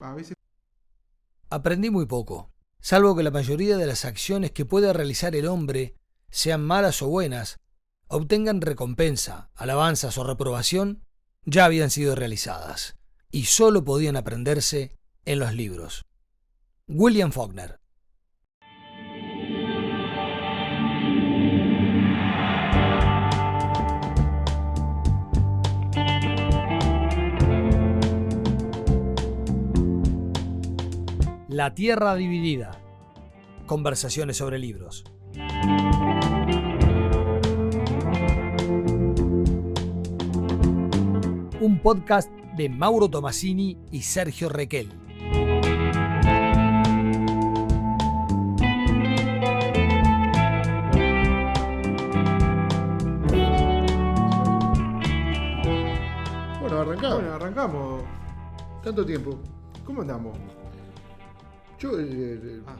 A veces... Aprendí muy poco, salvo que la mayoría de las acciones que puede realizar el hombre, sean malas o buenas, obtengan recompensa, alabanzas o reprobación, ya habían sido realizadas, y solo podían aprenderse en los libros. William Faulkner. La Tierra Dividida. Conversaciones sobre libros. Un podcast de Mauro Tomasini y Sergio Requel. Bueno, arrancamos. Bueno, arrancamos. ¿Tanto tiempo? ¿Cómo andamos? Yo, Los lentes. man.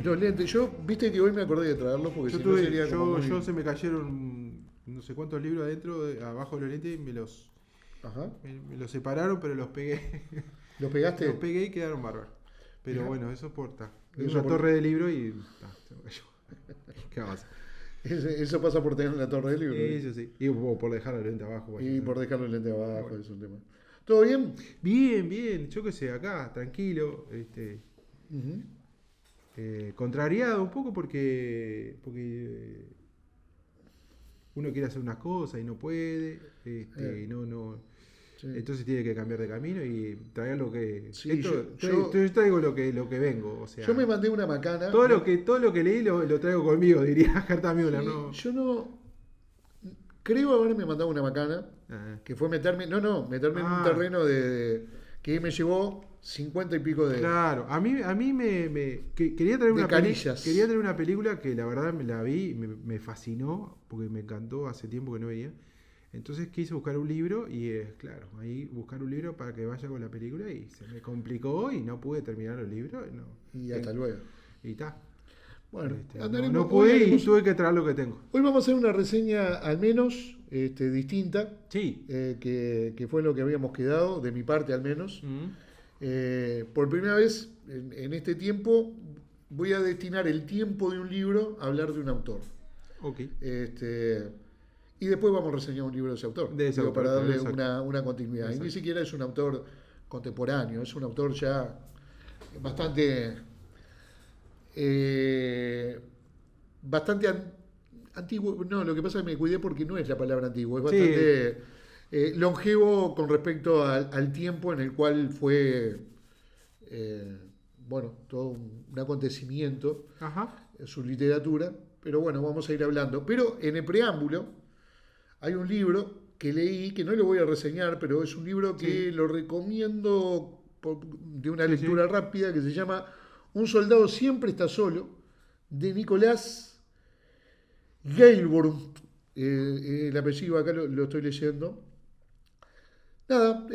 los lentes, viste que hoy me acordé de traerlos porque Yo, si no tuve, sería como muy... yo se me cayeron no sé cuántos libros adentro, abajo de los lentes, y me los separaron, pero los pegué. ¿Los pegaste? Los pegué y quedaron bárbaros. Pero Mirá. bueno, eso porta. Es Eso una por- torre de libro y... se me cayó. ¿Qué va a hacer? Eso pasa por tener la torre del libro. Eso sí. Y por dejar el lente abajo. Y vaya. por dejarlo el lente abajo, Bueno. es un tema. ¿Todo bien? Bien. Yo qué sé, acá, tranquilo. Ujú. Contrariado un poco porque uno quiere hacer unas cosas y no puede, y no, Sí. entonces tiene que cambiar de camino y traer lo que... Sí, yo traigo lo que vengo, o sea, Yo me mandé una macana. todo lo que leí lo traigo conmigo, diría Gerta Müller, Sí, ¿no? Yo no... Creo haberme mandado una macana, Ah. que fue meterme en un terreno que me llevó 50 y pico de... Claro, a mí quería traer De carillas. quería traer una película que la verdad me la vi, me fascinó, porque me encantó, hace tiempo que no veía. Entonces quise buscar un libro y claro, ahí buscar un libro para que vaya con la película y se me complicó y no pude terminar el libro. Y hasta luego. Y está. Bueno, No andaremos- pude hoy y tuve que traer lo que tengo. Hoy vamos a hacer una reseña al menos distinta, Sí. que fue lo que habíamos quedado, de mi parte al menos. Por primera vez en este tiempo voy a destinar el tiempo de un libro a hablar de un autor. Ok. Y después vamos a reseñar un libro de ese autor, De ese digo, autor, para darle exacto. una continuidad. Y ni Exacto. siquiera es un autor contemporáneo, es un autor ya bastante... bastante antiguo. No, lo que pasa es que me cuidé porque no es la palabra antiguo, es Sí. bastante longevo con respecto al tiempo en el cual fue, todo un acontecimiento, Ajá. su literatura. Pero bueno, vamos a ir hablando. Pero en el preámbulo hay un libro que leí, que no lo voy a reseñar, pero es un libro que Sí. lo recomiendo de una Sí, lectura sí. rápida, que se llama Un soldado siempre está solo, de Nicolás Gainsbourg. El apellido acá lo estoy leyendo. Nada,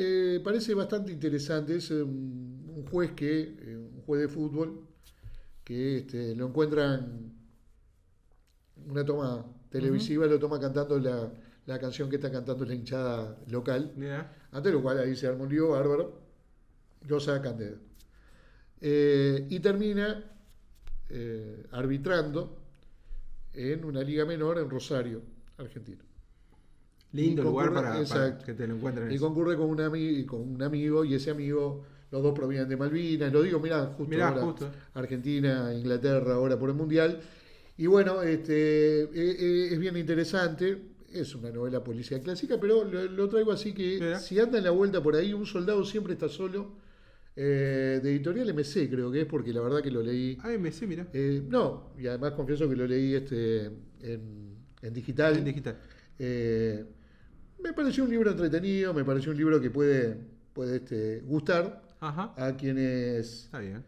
parece bastante interesante. Es un juez un juez de fútbol, que lo encuentran una toma televisiva, lo toma cantando la canción que está cantando la hinchada local. Mira. Ante lo cual ahí se arma un lío bárbaro, lo sacan y termina arbitrando en una liga menor en Rosario, Argentina. Lindo Y lugar concurre- para exacto. que te lo encuentren. Y concurre con un amigo, y ese amigo, los dos provienen de Malvinas. Lo digo, Mirá, ahora, justo. Argentina, Inglaterra, ahora por el Mundial. Y bueno, es bien interesante. Es una novela policial clásica, pero lo traigo así que Mirá. si anda en la vuelta por ahí, Un soldado siempre está solo, de editorial MC creo que es, porque la verdad que lo leí. AMC, mira. No, y además confieso que lo leí en digital. En digital. Me pareció un libro entretenido, me pareció un libro que puede gustar Ajá. a quienes Está bien.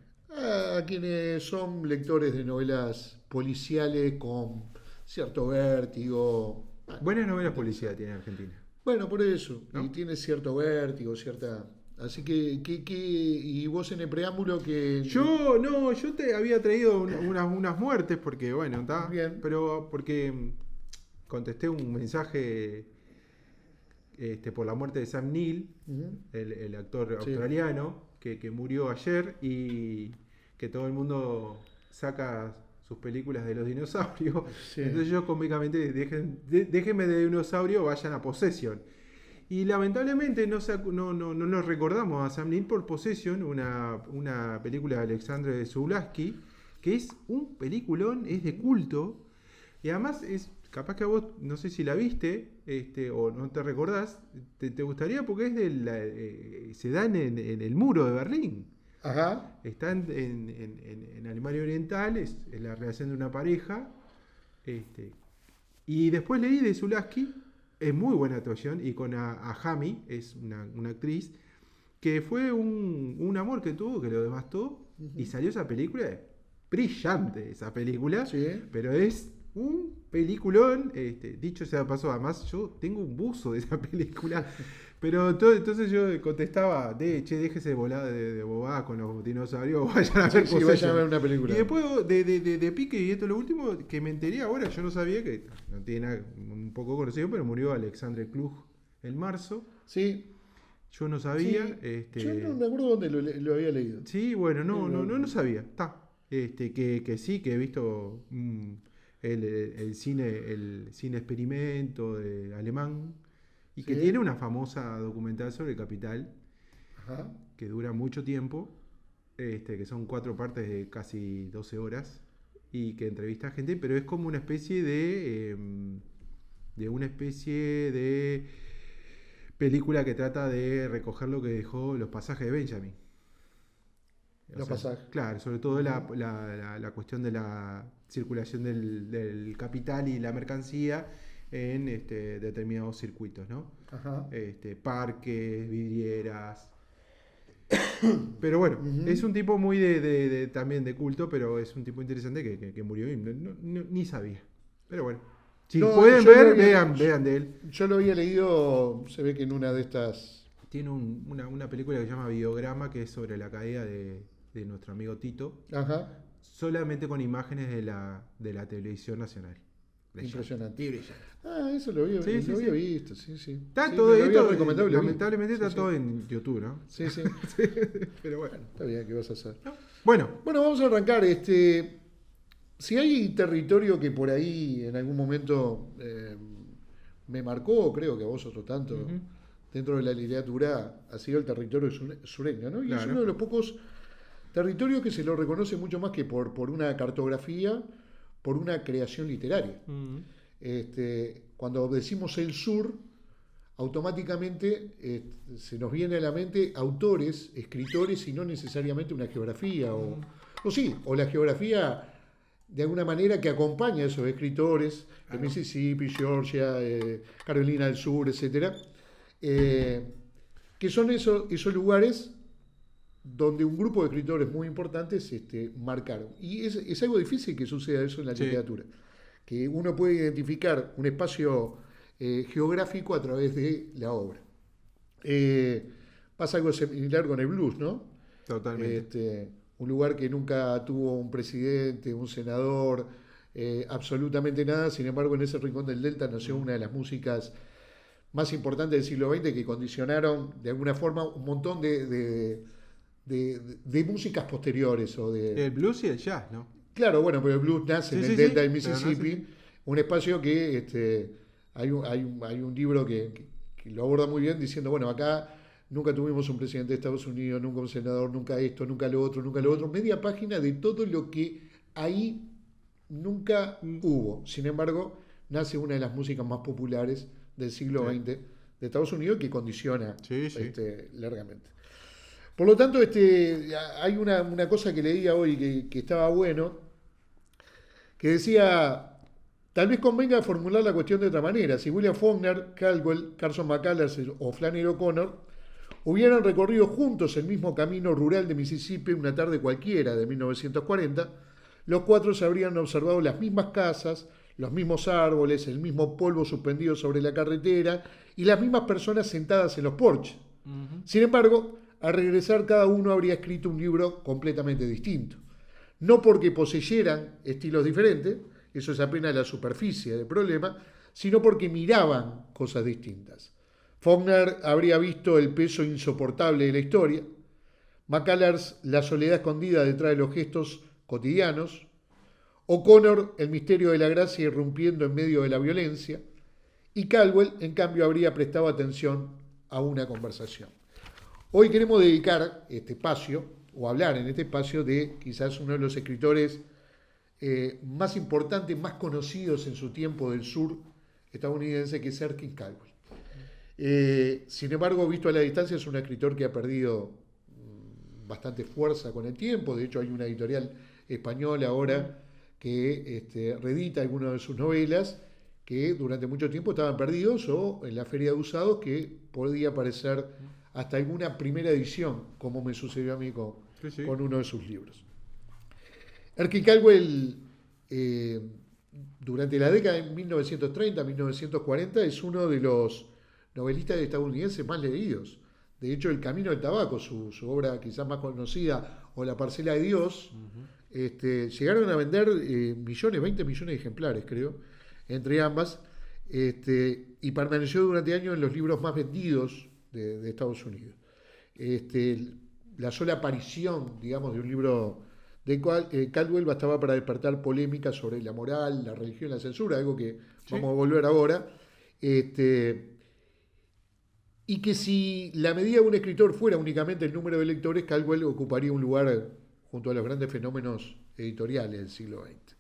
son lectores de novelas policiales con cierto vértigo. Buenas novelas policías tiene Argentina. Bueno, por eso, ¿No? y tiene cierto vértigo, cierta... Así que y vos en el preámbulo que... Yo te había traído unas muertes porque, bueno, está. Bien. Pero porque contesté un mensaje por la muerte de Sam Neill, el actor australiano, que murió ayer y que todo el mundo saca sus películas de los dinosaurios. Sí. Entonces yo cómicamente, déjenme de dinosaurio, vayan a Possession. Y lamentablemente no nos recordamos a Sam Neill por Possession, una película de Alexandre Zulawski, que es un peliculón, es de culto, y además es, capaz que a vos, no sé si la viste, o no te recordás, te gustaría porque es se da en el muro de Berlín. Ajá. Está en Alemania Oriental, es la relación de una pareja, y después leí de Zulawski, es muy buena actuación, y con a Hami, es una actriz, que fue un amor que tuvo, que lo devastó, y salió esa película, brillante esa película, Sí. pero es un peliculón, dicho sea de paso, además yo tengo un buzo de esa película, pero entonces yo contestaba, déjese de volada de bobada con los dinosaurios, vayan a ver Sí, Possession. vayan a ver una película. Y después de pique, y esto es lo último que me enteré ahora, yo no sabía, que no tiene nada, un poco conocido, pero murió Alexandre Klug en marzo. Sí. Yo no sabía. Sí. Yo no me acuerdo dónde lo había leído. Sí, bueno, no sabía. Está. Que sí, que he visto el cine experimento alemán, y que Sí. tiene una famosa documental sobre el Capital, Ajá. que dura mucho tiempo, que son 4 partes de casi 12 horas, y que entrevista a gente, pero es como una especie de película que trata de recoger lo que dejó los pasajes de Benjamin. Los pasajes. Claro, sobre todo la cuestión de la circulación del capital y la mercancía en determinados circuitos, ¿no? Ajá. Parques, vidrieras. Pero bueno, Ujú. es un tipo muy también de culto, pero es un tipo interesante que murió y ni sabía. Pero bueno, si No, pueden yo ver, lo había- vean de él. Yo lo había leído, se ve que en una de estas. Tiene una película que se llama Videograma, que es sobre la caída de nuestro amigo Tito, Ajá. solamente con imágenes de la televisión nacional. Impresionante. Y brillante. Ah, eso lo había, Sí, sí, lo había sí. visto, sí. Está Sí, todo me lo había esto, recomendado y lo vi. lamentablemente Sí, está sí. todo en YouTube, ¿no? Sí. Pero bueno. Está bien, ¿qué vas a hacer? Bueno, Bueno, vamos a arrancar. Si hay territorio que por ahí en algún momento me marcó, creo que a vos otro tanto, Ujú. dentro de la literatura, ha sido el territorio sureño, ¿no? Y es Claro. uno de los pocos territorios que se lo reconoce mucho más que por una cartografía, por una creación literaria. Cuando decimos el sur, automáticamente se nos viene a la mente autores, escritores y no necesariamente una geografía o la geografía de alguna manera que acompaña a esos escritores de Mississippi, Georgia, Carolina del Sur, etcétera, que son esos lugares donde un grupo de escritores muy importantes marcaron. Y es algo difícil que suceda eso en la Sí. literatura, que uno puede identificar un espacio geográfico a través de la obra. Pasa algo similar con el blues, ¿no? totalmente. Un lugar que nunca tuvo un presidente, un senador, absolutamente nada. Sin embargo, en ese rincón del Delta nació una de las músicas más importantes del siglo XX que condicionaron de alguna forma un montón de músicas posteriores. El blues y el jazz, ¿no? Claro, bueno, pero el blues nace en el Sí, Delta del pero Mississippi, nace, un espacio que hay un libro que lo aborda muy bien diciendo, bueno, acá nunca tuvimos un presidente de Estados Unidos, nunca un senador, nunca esto, nunca lo otro, media página de todo lo que ahí nunca hubo. Sin embargo, nace una de las músicas más populares del siglo XX de Estados Unidos que condiciona Sí. largamente. Por lo tanto, hay una cosa que leía hoy que estaba bueno, que decía, tal vez convenga formular la cuestión de otra manera. Si William Faulkner, Caldwell, Carson McCullers o Flannery O'Connor hubieran recorrido juntos el mismo camino rural de Mississippi una tarde cualquiera de 1940, los 4 se habrían observado las mismas casas, los mismos árboles, el mismo polvo suspendido sobre la carretera y las mismas personas sentadas en los porches. Sin embargo, al regresar cada uno habría escrito un libro completamente distinto. No porque poseyeran estilos diferentes, eso es apenas la superficie del problema, sino porque miraban cosas distintas. Faulkner habría visto el peso insoportable de la historia, McCullers la soledad escondida detrás de los gestos cotidianos, O'Connor el misterio de la gracia irrumpiendo en medio de la violencia, y Caldwell, en cambio, habría prestado atención a una conversación. Hoy queremos dedicar este espacio, o hablar en este espacio, de quizás uno de los escritores más importantes, más conocidos en su tiempo del sur estadounidense, que es Erskine Caldwell. Sin embargo, visto a la distancia, es un escritor que ha perdido bastante fuerza con el tiempo. De hecho, hay una editorial española ahora que reedita algunas de sus novelas que durante mucho tiempo estaban perdidos, o en la feria de usados, que podía aparecer hasta alguna primera edición, como me sucedió a mí con uno de sus libros. Erskine Caldwell, durante la década de 1930-1940, es uno de los novelistas estadounidenses más leídos. De hecho, El Camino del Tabaco, su obra quizás más conocida, o La Parcela de Dios, llegaron a vender 20 millones de ejemplares, creo, entre ambas, y permaneció durante años en los libros más vendidos de Estados Unidos. La sola aparición, digamos, de un libro de Caldwell bastaba para despertar polémica sobre la moral, la religión y la censura, algo que vamos a volver ahora. Y que si la medida de un escritor fuera únicamente el número de lectores, Caldwell ocuparía un lugar junto a los grandes fenómenos editoriales del siglo XX.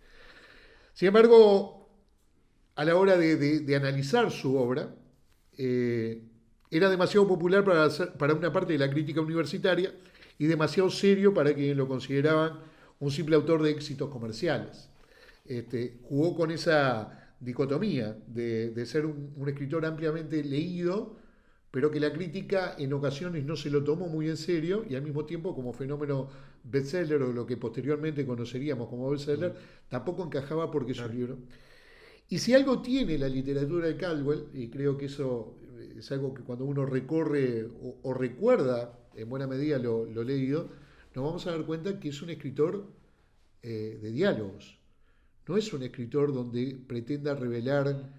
Sin embargo, a la hora de analizar su obra, era demasiado popular para una parte de la crítica universitaria y demasiado serio para quienes lo consideraban un simple autor de éxitos comerciales. Jugó con esa dicotomía de ser un escritor ampliamente leído, pero que la crítica en ocasiones no se lo tomó muy en serio, y al mismo tiempo, como fenómeno bestseller, o lo que posteriormente conoceríamos como bestseller, tampoco encajaba porque es un libro. Y si algo tiene la literatura de Caldwell, y creo que eso es algo que cuando uno recorre o recuerda en buena medida lo leído, nos vamos a dar cuenta que es un escritor de diálogos. No es un escritor donde pretenda revelar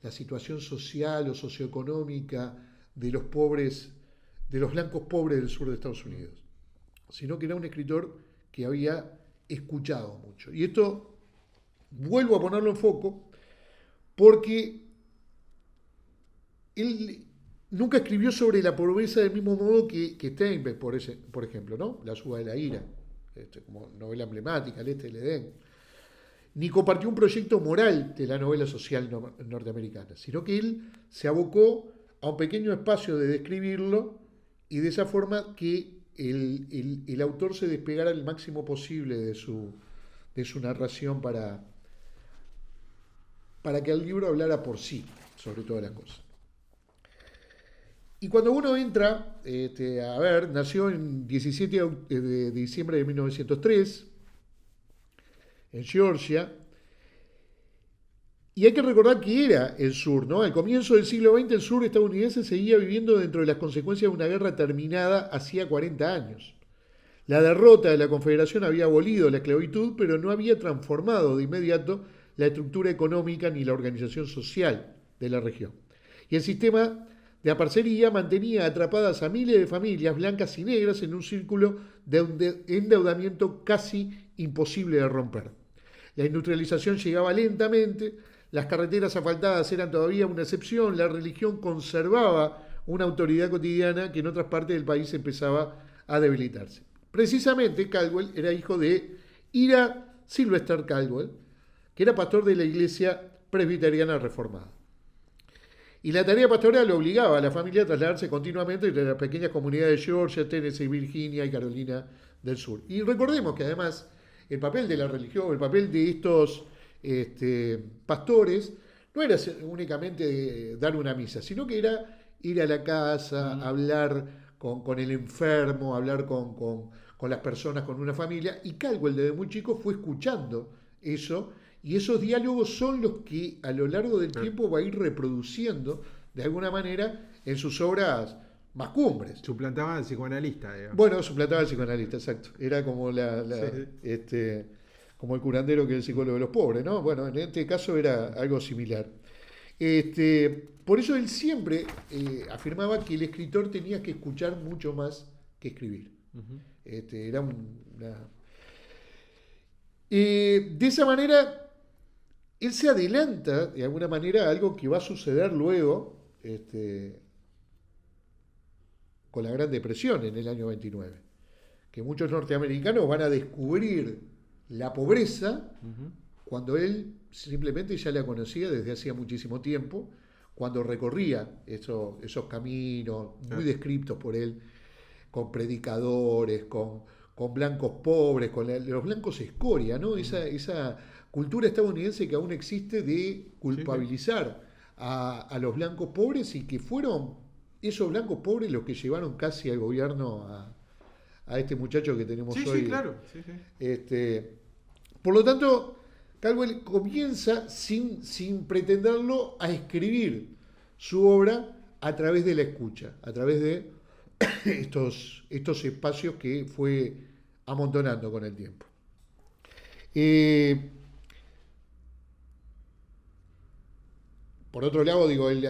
la situación social o socioeconómica de los pobres, de los blancos pobres del sur de Estados Unidos, sino que era un escritor que había escuchado mucho. Y esto vuelvo a ponerlo en foco porque él nunca escribió sobre la pobreza del mismo modo que Steinbeck, por ejemplo, ¿no? La suba de la ira, como novela emblemática, El Este del Edén. Ni compartió un proyecto moral de la novela social norteamericana, sino que él se abocó a un pequeño espacio de describirlo, y de esa forma que el autor se despegara el máximo posible de su narración para que el libro hablara por sí, sobre todas las cosas. Y cuando uno entra a ver, nació el 17 de diciembre de 1903, en Georgia, y hay que recordar que era el sur, ¿no? Al comienzo del siglo XX, el sur estadounidense seguía viviendo dentro de las consecuencias de una guerra terminada hacía 40 años. La derrota de la Confederación había abolido la esclavitud, pero no había transformado de inmediato la estructura económica ni la organización social de la región. Y el sistema de aparcería mantenía atrapadas a miles de familias blancas y negras en un círculo de endeudamiento casi imposible de romper. La industrialización llegaba lentamente, las carreteras asfaltadas eran todavía una excepción, la religión conservaba una autoridad cotidiana que en otras partes del país empezaba a debilitarse. Precisamente, Caldwell era hijo de Ira Sylvester Caldwell, que era pastor de la iglesia presbiteriana reformada. Y la tarea pastoral obligaba a la familia a trasladarse continuamente entre las pequeñas comunidades de Georgia, Tennessee, Virginia y Carolina del Sur. Y recordemos que además el papel de la religión, el papel de estos pastores, no era únicamente dar una misa, sino que era ir a la casa, hablar con el enfermo, hablar con las personas, con una familia. Y Caldwell desde muy chico fue escuchando eso, y esos diálogos son los que a lo largo del tiempo va a ir reproduciendo de alguna manera en sus obras más cumbres. Suplantaba al psicoanalista, digamos. Bueno, suplantaba al psicoanalista, exacto. Era como como el curandero que es el psicólogo de los pobres, ¿no? Bueno, en este caso era algo similar. Por eso él siempre afirmaba que el escritor tenía que escuchar mucho más que escribir. Ujú. Era de esa manera, él se adelanta de alguna manera a algo que va a suceder luego con la Gran Depresión en el año 29, que muchos norteamericanos van a descubrir la pobreza Ujú. cuando él simplemente ya la conocía desde hacía muchísimo tiempo, cuando recorría esos caminos muy Claro. descritos por él, con predicadores, con blancos pobres, los blancos escoria, ¿no? Esa cultura estadounidense que aún existe de Sí, sí. culpabilizar a los blancos pobres y que fueron esos blancos pobres los que llevaron casi al gobierno a este muchacho que tenemos Sí, hoy. sí, claro. Sí, sí. Por lo tanto, Caldwell comienza sin pretenderlo a escribir su obra a través de la escucha, a través de estos espacios que fue amontonando con el tiempo. Eh, por otro lado, digo, él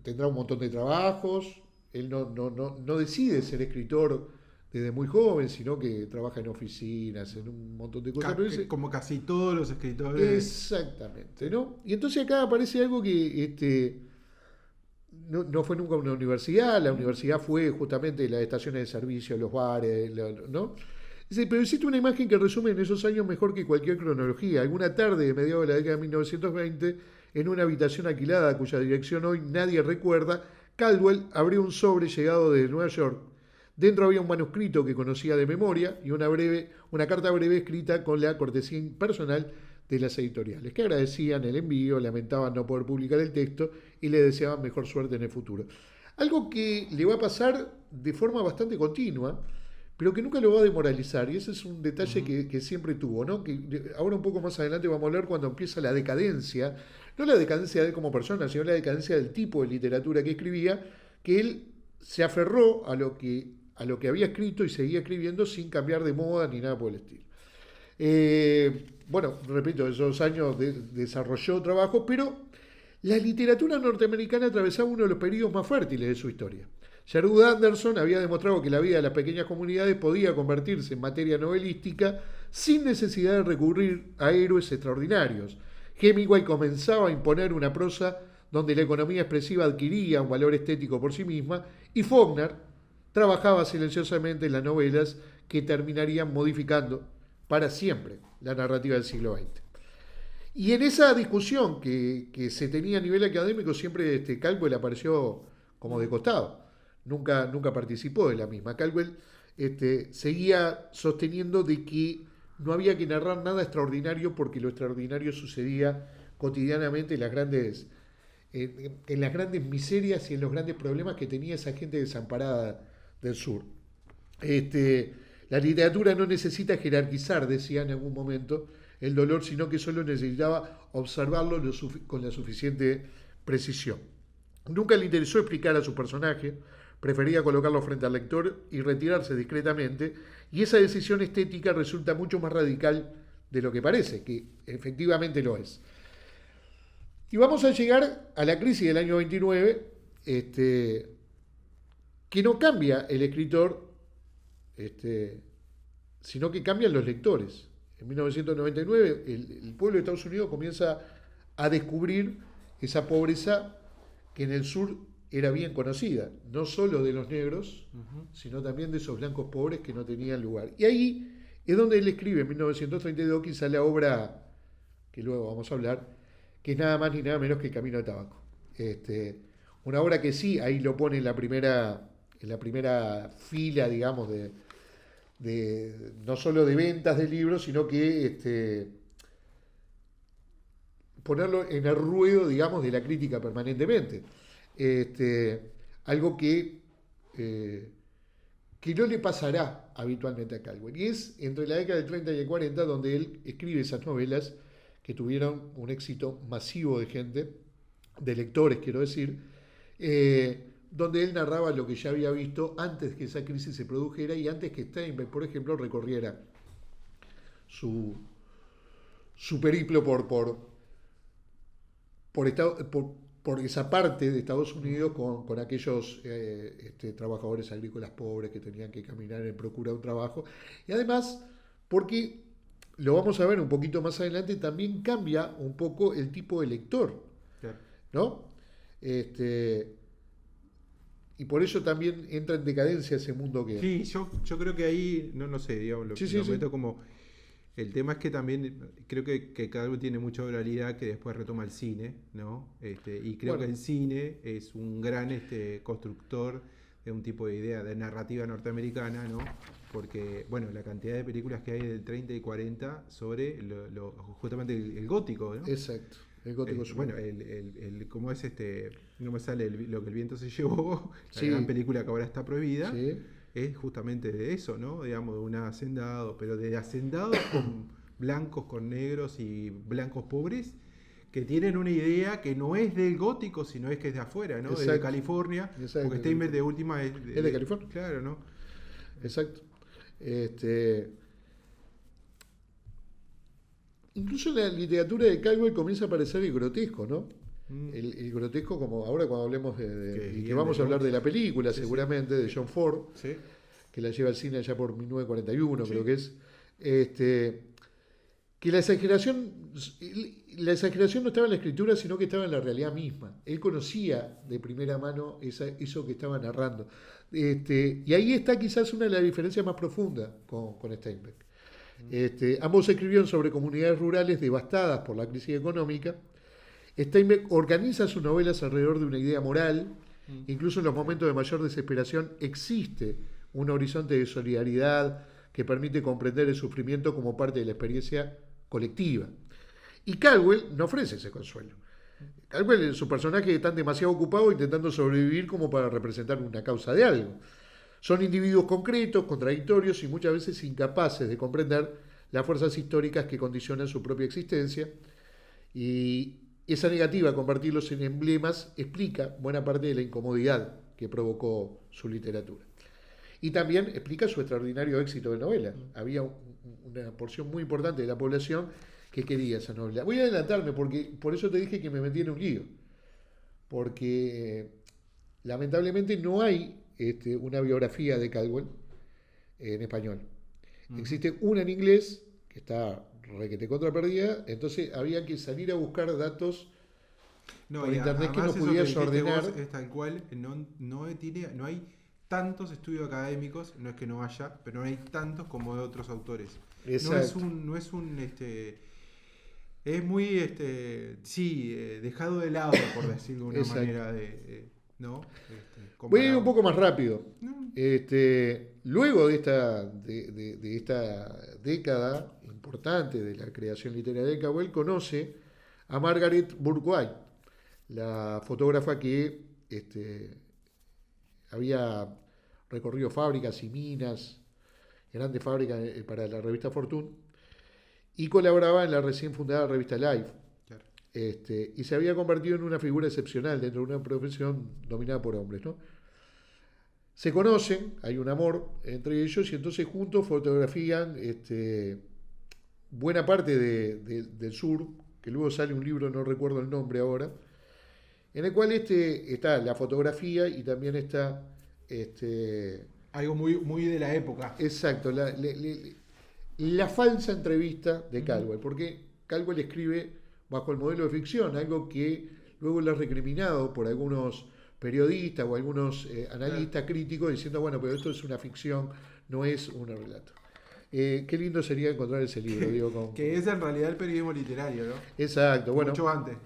tendrá un montón de trabajos, él no decide ser escritor desde muy joven, sino que trabaja en oficinas, en un montón de cosas. Pero Como casi todos los escritores. exactamente, ¿no? Y entonces acá aparece algo que no fue nunca una universidad, la universidad fue justamente las estaciones de servicio, los bares, ¿no? Dice, pero existe una imagen que resume en esos años mejor que cualquier cronología. Alguna tarde de mediados de la década de 1920, en una habitación alquilada cuya dirección hoy nadie recuerda, Caldwell abrió un sobre llegado desde Nueva York. Dentro había un manuscrito que conocía de memoria y una carta breve escrita con la cortesía personal de las editoriales, que agradecían el envío, lamentaban no poder publicar el texto y le deseaban mejor suerte en el futuro. Algo que le va a pasar de forma bastante continua, pero que nunca lo va a demoralizar, y ese es un detalle Ujú. que siempre tuvo, ¿no? Que ahora un poco más adelante vamos a hablar cuando empieza la decadencia, no la decadencia de él como persona, sino la decadencia del tipo de literatura que escribía, que él se aferró a lo que había escrito y seguía escribiendo sin cambiar de moda ni nada por el estilo. Bueno, repito, esos años desarrolló trabajo, pero la literatura norteamericana atravesaba uno de los periodos más fértiles de su historia. Sherwood Anderson había demostrado que la vida de las pequeñas comunidades podía convertirse en materia novelística sin necesidad de recurrir a héroes extraordinarios. Hemingway comenzaba a imponer una prosa donde la economía expresiva adquiría un valor estético por sí misma, y Faulkner trabajaba silenciosamente en las novelas que terminarían modificando para siempre la narrativa del siglo XX. Y en esa discusión que se tenía a nivel académico, siempre Caldwell apareció como de costado. Nunca participó de la misma. Caldwell seguía sosteniendo de que no había que narrar nada extraordinario porque lo extraordinario sucedía cotidianamente en las grandes miserias y en los grandes problemas que tenía esa gente desamparada del sur. La literatura no necesita jerarquizar, decía en algún momento, el dolor, sino que solo necesitaba observarlo con la suficiente precisión. Nunca le interesó explicar a su personaje, prefería colocarlo frente al lector y retirarse discretamente, y esa decisión estética resulta mucho más radical de lo que parece, que efectivamente lo es. Y vamos a llegar a la crisis del año 29, que no cambia el escritor, sino que cambian los lectores. En 1999 el pueblo de Estados Unidos comienza a descubrir esa pobreza que en el sur era bien conocida, no solo de los negros, Ujú. sino también de esos blancos pobres que no tenían lugar. Y ahí es donde él escribe en 1932 quizá la obra que luego vamos a hablar, que es nada más ni nada menos que Camino de Tabaco. Una obra que sí, ahí lo pone en la primera fila, digamos, no solo de ventas de libros, sino que ponerlo en el ruedo, digamos, de la crítica permanentemente. Algo que no le pasará habitualmente a Caldwell. Y es entre la década del 30 y el 40 donde él escribe esas novelas que tuvieron un éxito masivo de gente, de lectores quiero decir, donde él narraba lo que ya había visto antes que esa crisis se produjera y antes que Steinbeck, por ejemplo, recorriera su periplo por esa parte de Estados Unidos con aquellos trabajadores agrícolas pobres que tenían que caminar en procura de un trabajo. Y además, porque lo vamos a ver un poquito más adelante, también cambia un poco el tipo de lector, Claro. ¿no? Y por eso también entra en decadencia ese mundo que... Sí, yo creo que ahí, no sé, digamos, Sí, sí, lo sí. meto como... El tema es que también creo que Calvo tiene mucha oralidad que después retoma el cine, ¿no? Y creo Bueno. que el cine es un gran constructor de un tipo de idea de narrativa norteamericana, ¿no? Porque, bueno, la cantidad de películas que hay del 30 y 40 sobre justamente el gótico, ¿no? Exacto, el gótico Bueno, sureño. ¿cómo es no me sale lo que el viento se llevó, la Sí. gran película que ahora está prohibida, Sí. es justamente de eso, ¿no? Digamos, de un hacendado, pero de hacendados con blancos, con negros y blancos pobres, que tienen una idea que no es del gótico, sino es que es de afuera, ¿no? De Exacto. California, Exacto, porque de Steinbeck de California. última Es de California. Claro, ¿no? Exacto. Incluso en la literatura de Caldwell comienza a aparecer el grotesco, ¿no? Mm. El grotesco, como ahora cuando hablemos Que y que Ian vamos a hablar DeFore. de la película, Sí, sí. seguramente, de John Ford, Sí. que la lleva al cine allá por 1941, Sí. creo que es. Que la exageración no estaba en la escritura, sino que estaba en la realidad misma. Él conocía de primera mano eso que estaba narrando. Y ahí está quizás una de las diferencias más profundas con Steinbeck. Ambos escribieron sobre comunidades rurales devastadas por la crisis económica. Steinbeck organiza sus novelas alrededor de una idea moral. Incluso en los momentos de mayor desesperación existe un horizonte de solidaridad que permite comprender el sufrimiento como parte de la experiencia colectiva. Y Caldwell no ofrece ese consuelo. Caldwell, su personaje, están demasiado ocupados intentando sobrevivir como para representar una causa de algo. Son individuos concretos, contradictorios y muchas veces incapaces de comprender las fuerzas históricas que condicionan su propia existencia. Y esa negativa a convertirlos en emblemas explica buena parte de la incomodidad que provocó su literatura. Y también explica su extraordinario éxito de novela. Había una porción muy importante de la población que quería esa novela. Voy a adelantarme porque por eso te dije que me metí en un lío. Porque lamentablemente no hay una biografía de Caldwell en español. Existe una en inglés que está requete contra perdida, entonces había que salir a buscar datos por internet que no además eso pudieras dijiste ordenar. vos es tal cual, no hay tantos estudios académicos, no es que no haya, pero no hay tantos como de otros autores. Exacto. Es muy dejado de lado, por decirlo de una Exacto. manera ¿no? Voy a ir un poco más rápido. No. Luego de esta década importante de la creación literaria de Caldwell, conoce a Margaret Bourke-White, la fotógrafa que había recorrido fábricas y minas, grandes fábricas para la revista Fortune, y colaboraba en la recién fundada revista Life. Claro. Y se había convertido en una figura excepcional dentro de una profesión dominada por hombres, ¿no? Se conocen, hay un amor entre ellos y entonces juntos fotografían buena parte del sur, que luego sale un libro, no recuerdo el nombre ahora, en el cual está la fotografía y también está Algo muy, muy de la época. exacto, la falsa entrevista de Caldwell, porque Caldwell escribe bajo el modelo de ficción, algo que luego le ha recriminado por algunos periodistas o algunos analistas críticos diciendo, bueno, pero esto es una ficción, no es un relato. Qué lindo sería encontrar ese libro, digo, Que es en realidad el periodismo literario, ¿no? Exacto, bueno. Mucho antes.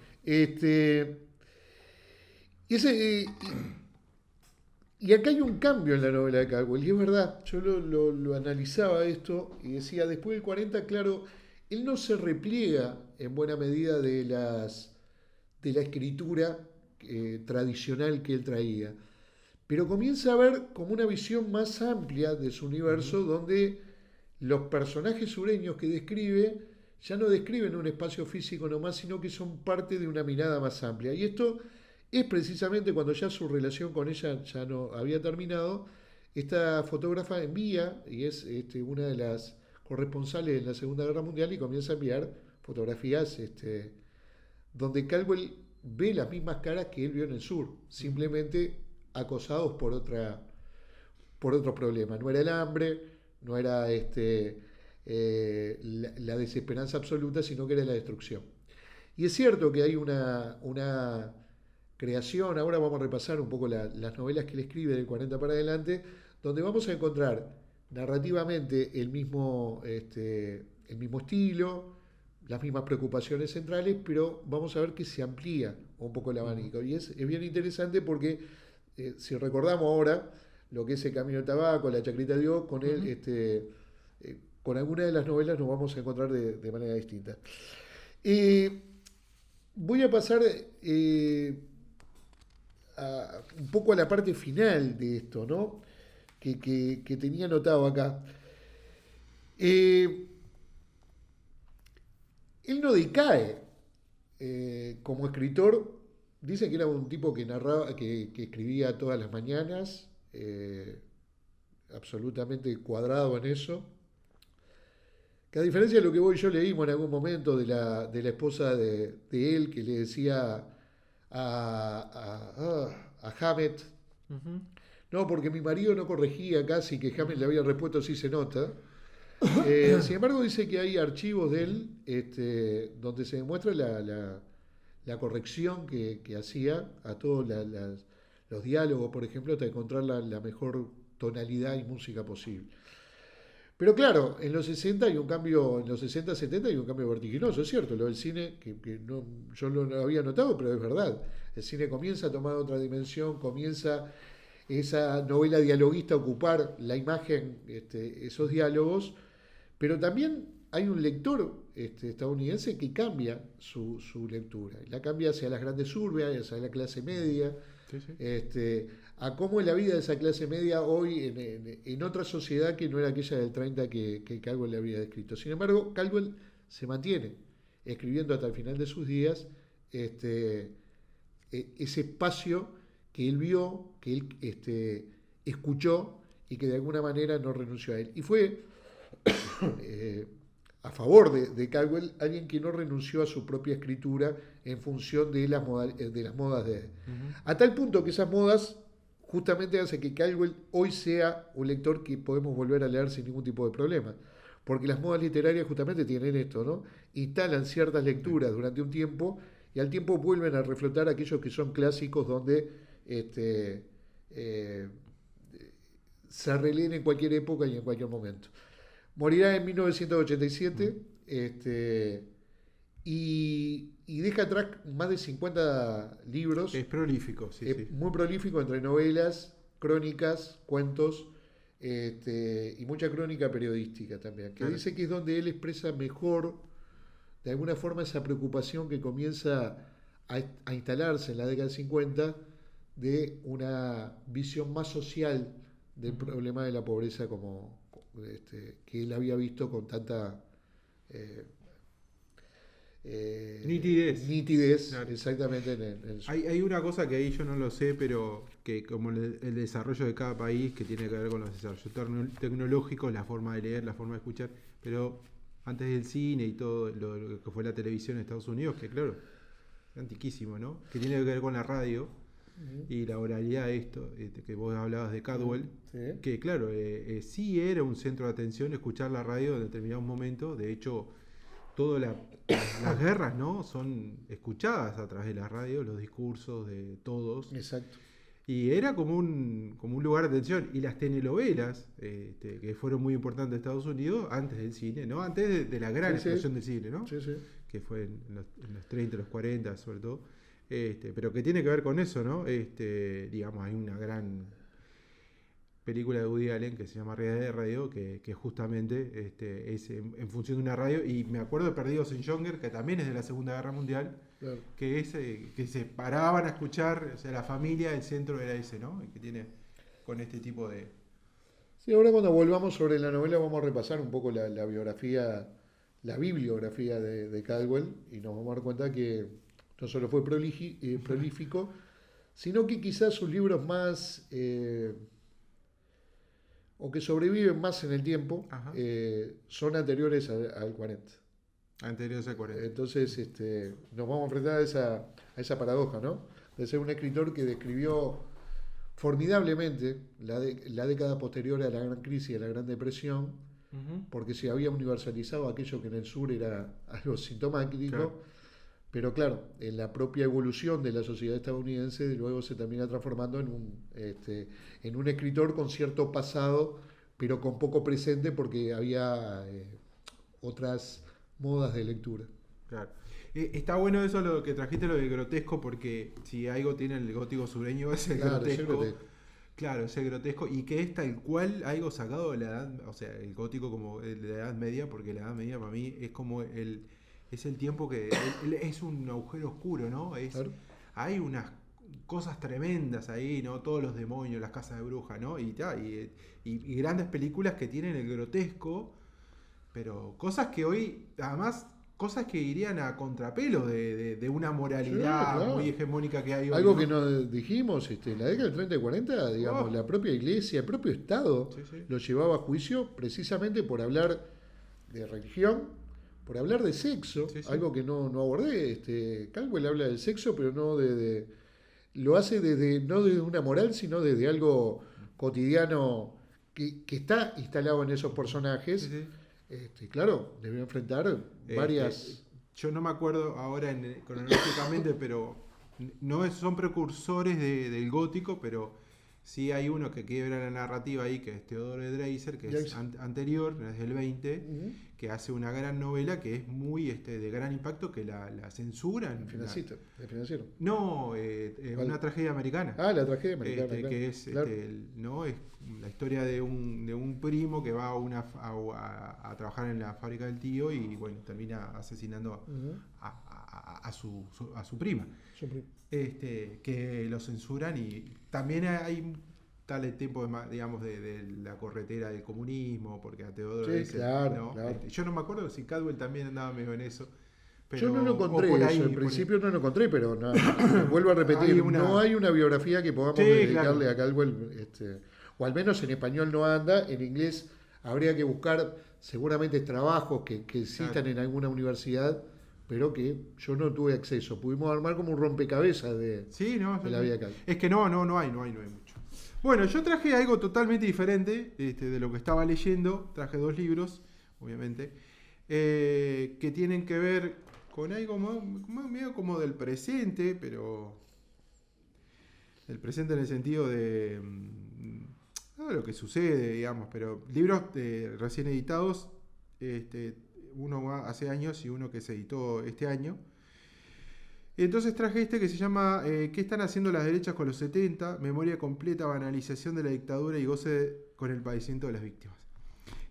Y acá hay un cambio en la novela de Caldwell, y es verdad, yo lo analizaba esto y decía, después del 40, claro, él no se repliega en buena medida de la escritura tradicional que él traía, pero comienza a ver como una visión más amplia de su universo, donde los personajes sureños que describe ya no describen un espacio físico nomás, sino que son parte de una mirada más amplia. Y esto es precisamente cuando ya su relación con ella ya no había terminado, esta fotógrafa envía, y es una de las corresponsales en la Segunda Guerra Mundial, y comienza a enviar fotografías donde Caldwell ve las mismas caras que él vio en el sur, simplemente acosados por otros problemas. No era el hambre, no era la desesperanza absoluta, sino que era la destrucción. Y es cierto que hay una creación, ahora vamos a repasar un poco las novelas que él escribe del 40 para adelante, donde vamos a encontrar narrativamente el mismo estilo, las mismas preocupaciones centrales, pero vamos a ver que se amplía un poco el abanico. Y es bien interesante porque, si recordamos ahora lo que es El Camino del Tabaco, La Chacrita de Dios, con él, con alguna de las novelas nos vamos a encontrar de manera distinta. Voy a pasar un poco a la parte final de esto, ¿no? Que tenía anotado acá. Él no decae como escritor. Dice que era un tipo que narraba, que escribía todas las mañanas, absolutamente cuadrado en eso. Que a diferencia de lo que vos y yo leímos en algún momento de la esposa de él, que le decía a Hammett, no, porque mi marido no corregía casi, que Hammett le había respuesto sí se nota. Sin embargo, dice que hay archivos de él donde se demuestra la corrección que hacía a todos los diálogos, por ejemplo, hasta encontrar la mejor tonalidad y música posible. Pero claro, en los 60 hay un cambio, en los 60, 70 hay un cambio vertiginoso, es cierto, lo del cine, que no, yo no lo había notado, pero es verdad. El cine comienza a tomar otra dimensión, comienza esa novela dialoguista a ocupar la imagen, esos diálogos, pero también hay un lector estadounidense que cambia su lectura, la cambia hacia las grandes urbes, hacia la clase media, Sí, sí. A cómo es la vida de esa clase media hoy en otra sociedad que no era aquella del 30 que Caldwell le había descrito. Sin embargo, Caldwell se mantiene escribiendo hasta el final de sus días ese espacio que él vio, que él escuchó y que de alguna manera no renunció a él. Y fue a favor de Caldwell alguien que no renunció a su propia escritura en función de las modas de él. A tal punto que esas modas justamente hacen que Caldwell hoy sea un lector que podemos volver a leer sin ningún tipo de problema. Porque las modas literarias justamente tienen esto, ¿no? Instalan ciertas lecturas durante un tiempo y al tiempo vuelven a reflotar aquellos que son clásicos donde se releen en cualquier época y en cualquier momento. Morirá en 1987 y deja atrás más de 50 libros. Es prolífico, sí, sí. Muy prolífico entre novelas, crónicas, cuentos y mucha crónica periodística también. Que dice que es donde él expresa mejor, de alguna forma, esa preocupación que comienza a instalarse en la década del 50 de una visión más social del problema de la pobreza que él había visto con tanta nitidez, claro. exactamente Hay una cosa que ahí yo no lo sé, pero que como el desarrollo de cada país, que tiene que ver con los desarrollos tecnológicos, la forma de leer, la forma de escuchar, pero antes del cine y todo lo que fue la televisión en Estados Unidos, que claro, es antiquísimo, ¿no? Que tiene que ver con la radio y la oralidad de esto, que vos hablabas de Caldwell, que claro, sí era un centro de atención escuchar la radio en determinados momentos. De hecho, todas las guerras, ¿no?, son escuchadas a través de la radio, los discursos de todos. Exacto. Y era como un lugar de atención. Y las telenovelas, que fueron muy importantes en Estados Unidos, antes del cine, ¿no? Antes de la gran explosión del cine, ¿no? Sí, sí. Que fue en los 30, los 40, sobre todo. Pero que tiene que ver con eso, ¿no? Digamos, hay una gran película de Woody Allen que se llama Realidad de Radio, que justamente es en función de una radio. Y me acuerdo de Perdidos en Younger, que también es de la Segunda Guerra Mundial, claro, que se paraban a escuchar, o sea, la familia, el centro era ese, ¿no? Y que tiene con este tipo de... Sí, ahora cuando volvamos sobre la novela vamos a repasar un poco la biografía, la bibliografía de Caldwell, y nos vamos a dar cuenta que no solo fue prolífico, sino que quizás sus libros más... o que sobreviven más en el tiempo, son anteriores al 40. Anteriores al 40. Entonces nos vamos a enfrentar a esa paradoja, ¿no? De ser un escritor que describió formidablemente la década posterior a la Gran Crisis y a la Gran Depresión, Ujú. porque se había universalizado aquello que en el sur era algo sintomático, Claro. pero claro, en la propia evolución de la sociedad estadounidense luego se termina transformando en un escritor con cierto pasado, pero con poco presente porque había otras modas de lectura. Claro. Está bueno eso lo que trajiste, lo de grotesco, porque si algo tiene el gótico sureño es el Claro, ese grotesco. grotesco. Claro, ese grotesco, y que es tal cual algo sacado de la edad, o sea, el gótico como el de la Edad Media, porque la Edad Media para mí es como es el tiempo que es un agujero oscuro, ¿no? Claro. Hay unas cosas tremendas ahí, ¿no? Todos los demonios, las casas de brujas, ¿no? Y grandes películas que tienen el grotesco, pero cosas que hoy, además, cosas que irían a contrapelo de una Sí, moralidad claro. muy hegemónica que hay hoy, Algo ¿no? que nos dijimos, en la década del 30 y 40, digamos, Oh, la propia iglesia, el propio Estado sí, sí. lo llevaba a juicio precisamente por hablar de religión, por hablar de sexo, Sí, sí. algo que no abordé. Caldwell habla del sexo, pero lo hace no desde una moral, sino desde algo cotidiano que está instalado en esos Sí, personajes. sí. Claro, debió enfrentar varias. Yo no me acuerdo ahora cronológicamente, pero son precursores del gótico, pero sí hay uno que quiebra la narrativa ahí, que es Theodore Dreiser, que es Dreiser. anterior, es del 20, Ujú. que hace una gran novela que es muy de gran impacto, que la censuran. El financiero. No, ¿Cuál? una tragedia americana. Ah, la tragedia americana, claro. Que es Claro. ¿no? Es la historia de un primo que va a trabajar en la fábrica del tío y bueno, termina asesinando Ujú. a su prima. Que lo censuran, y también hay tal el tiempo digamos de la corretera del comunismo, porque a Teodoro Sí, Dreiser, claro, ¿no? claro. Yo no me acuerdo si Caldwell también andaba medio en eso. Yo no lo O encontré por eso, ahí, en principio no lo encontré, pero vuelvo a repetir, hay una- no hay una biografía que podamos Sí, dedicarle claro. a Caldwell, o al menos en español no anda, en inglés habría que buscar seguramente trabajos que existan Claro. en alguna universidad, pero que yo no tuve acceso. Pudimos armar como un rompecabezas Sí, no, de la vida de Caldwell. es que no hay mucho. Bueno, yo traje algo totalmente diferente de lo que estaba leyendo. Traje 2 libros, obviamente, que tienen que ver con algo medio como del presente, pero del presente en el sentido no de lo que sucede, digamos, pero libros recién editados, uno hace años y uno que se editó este año. Y entonces traje este que se llama ¿Qué están haciendo las derechas con los 70? Memoria completa, banalización de la dictadura y goce con el padecimiento de las víctimas.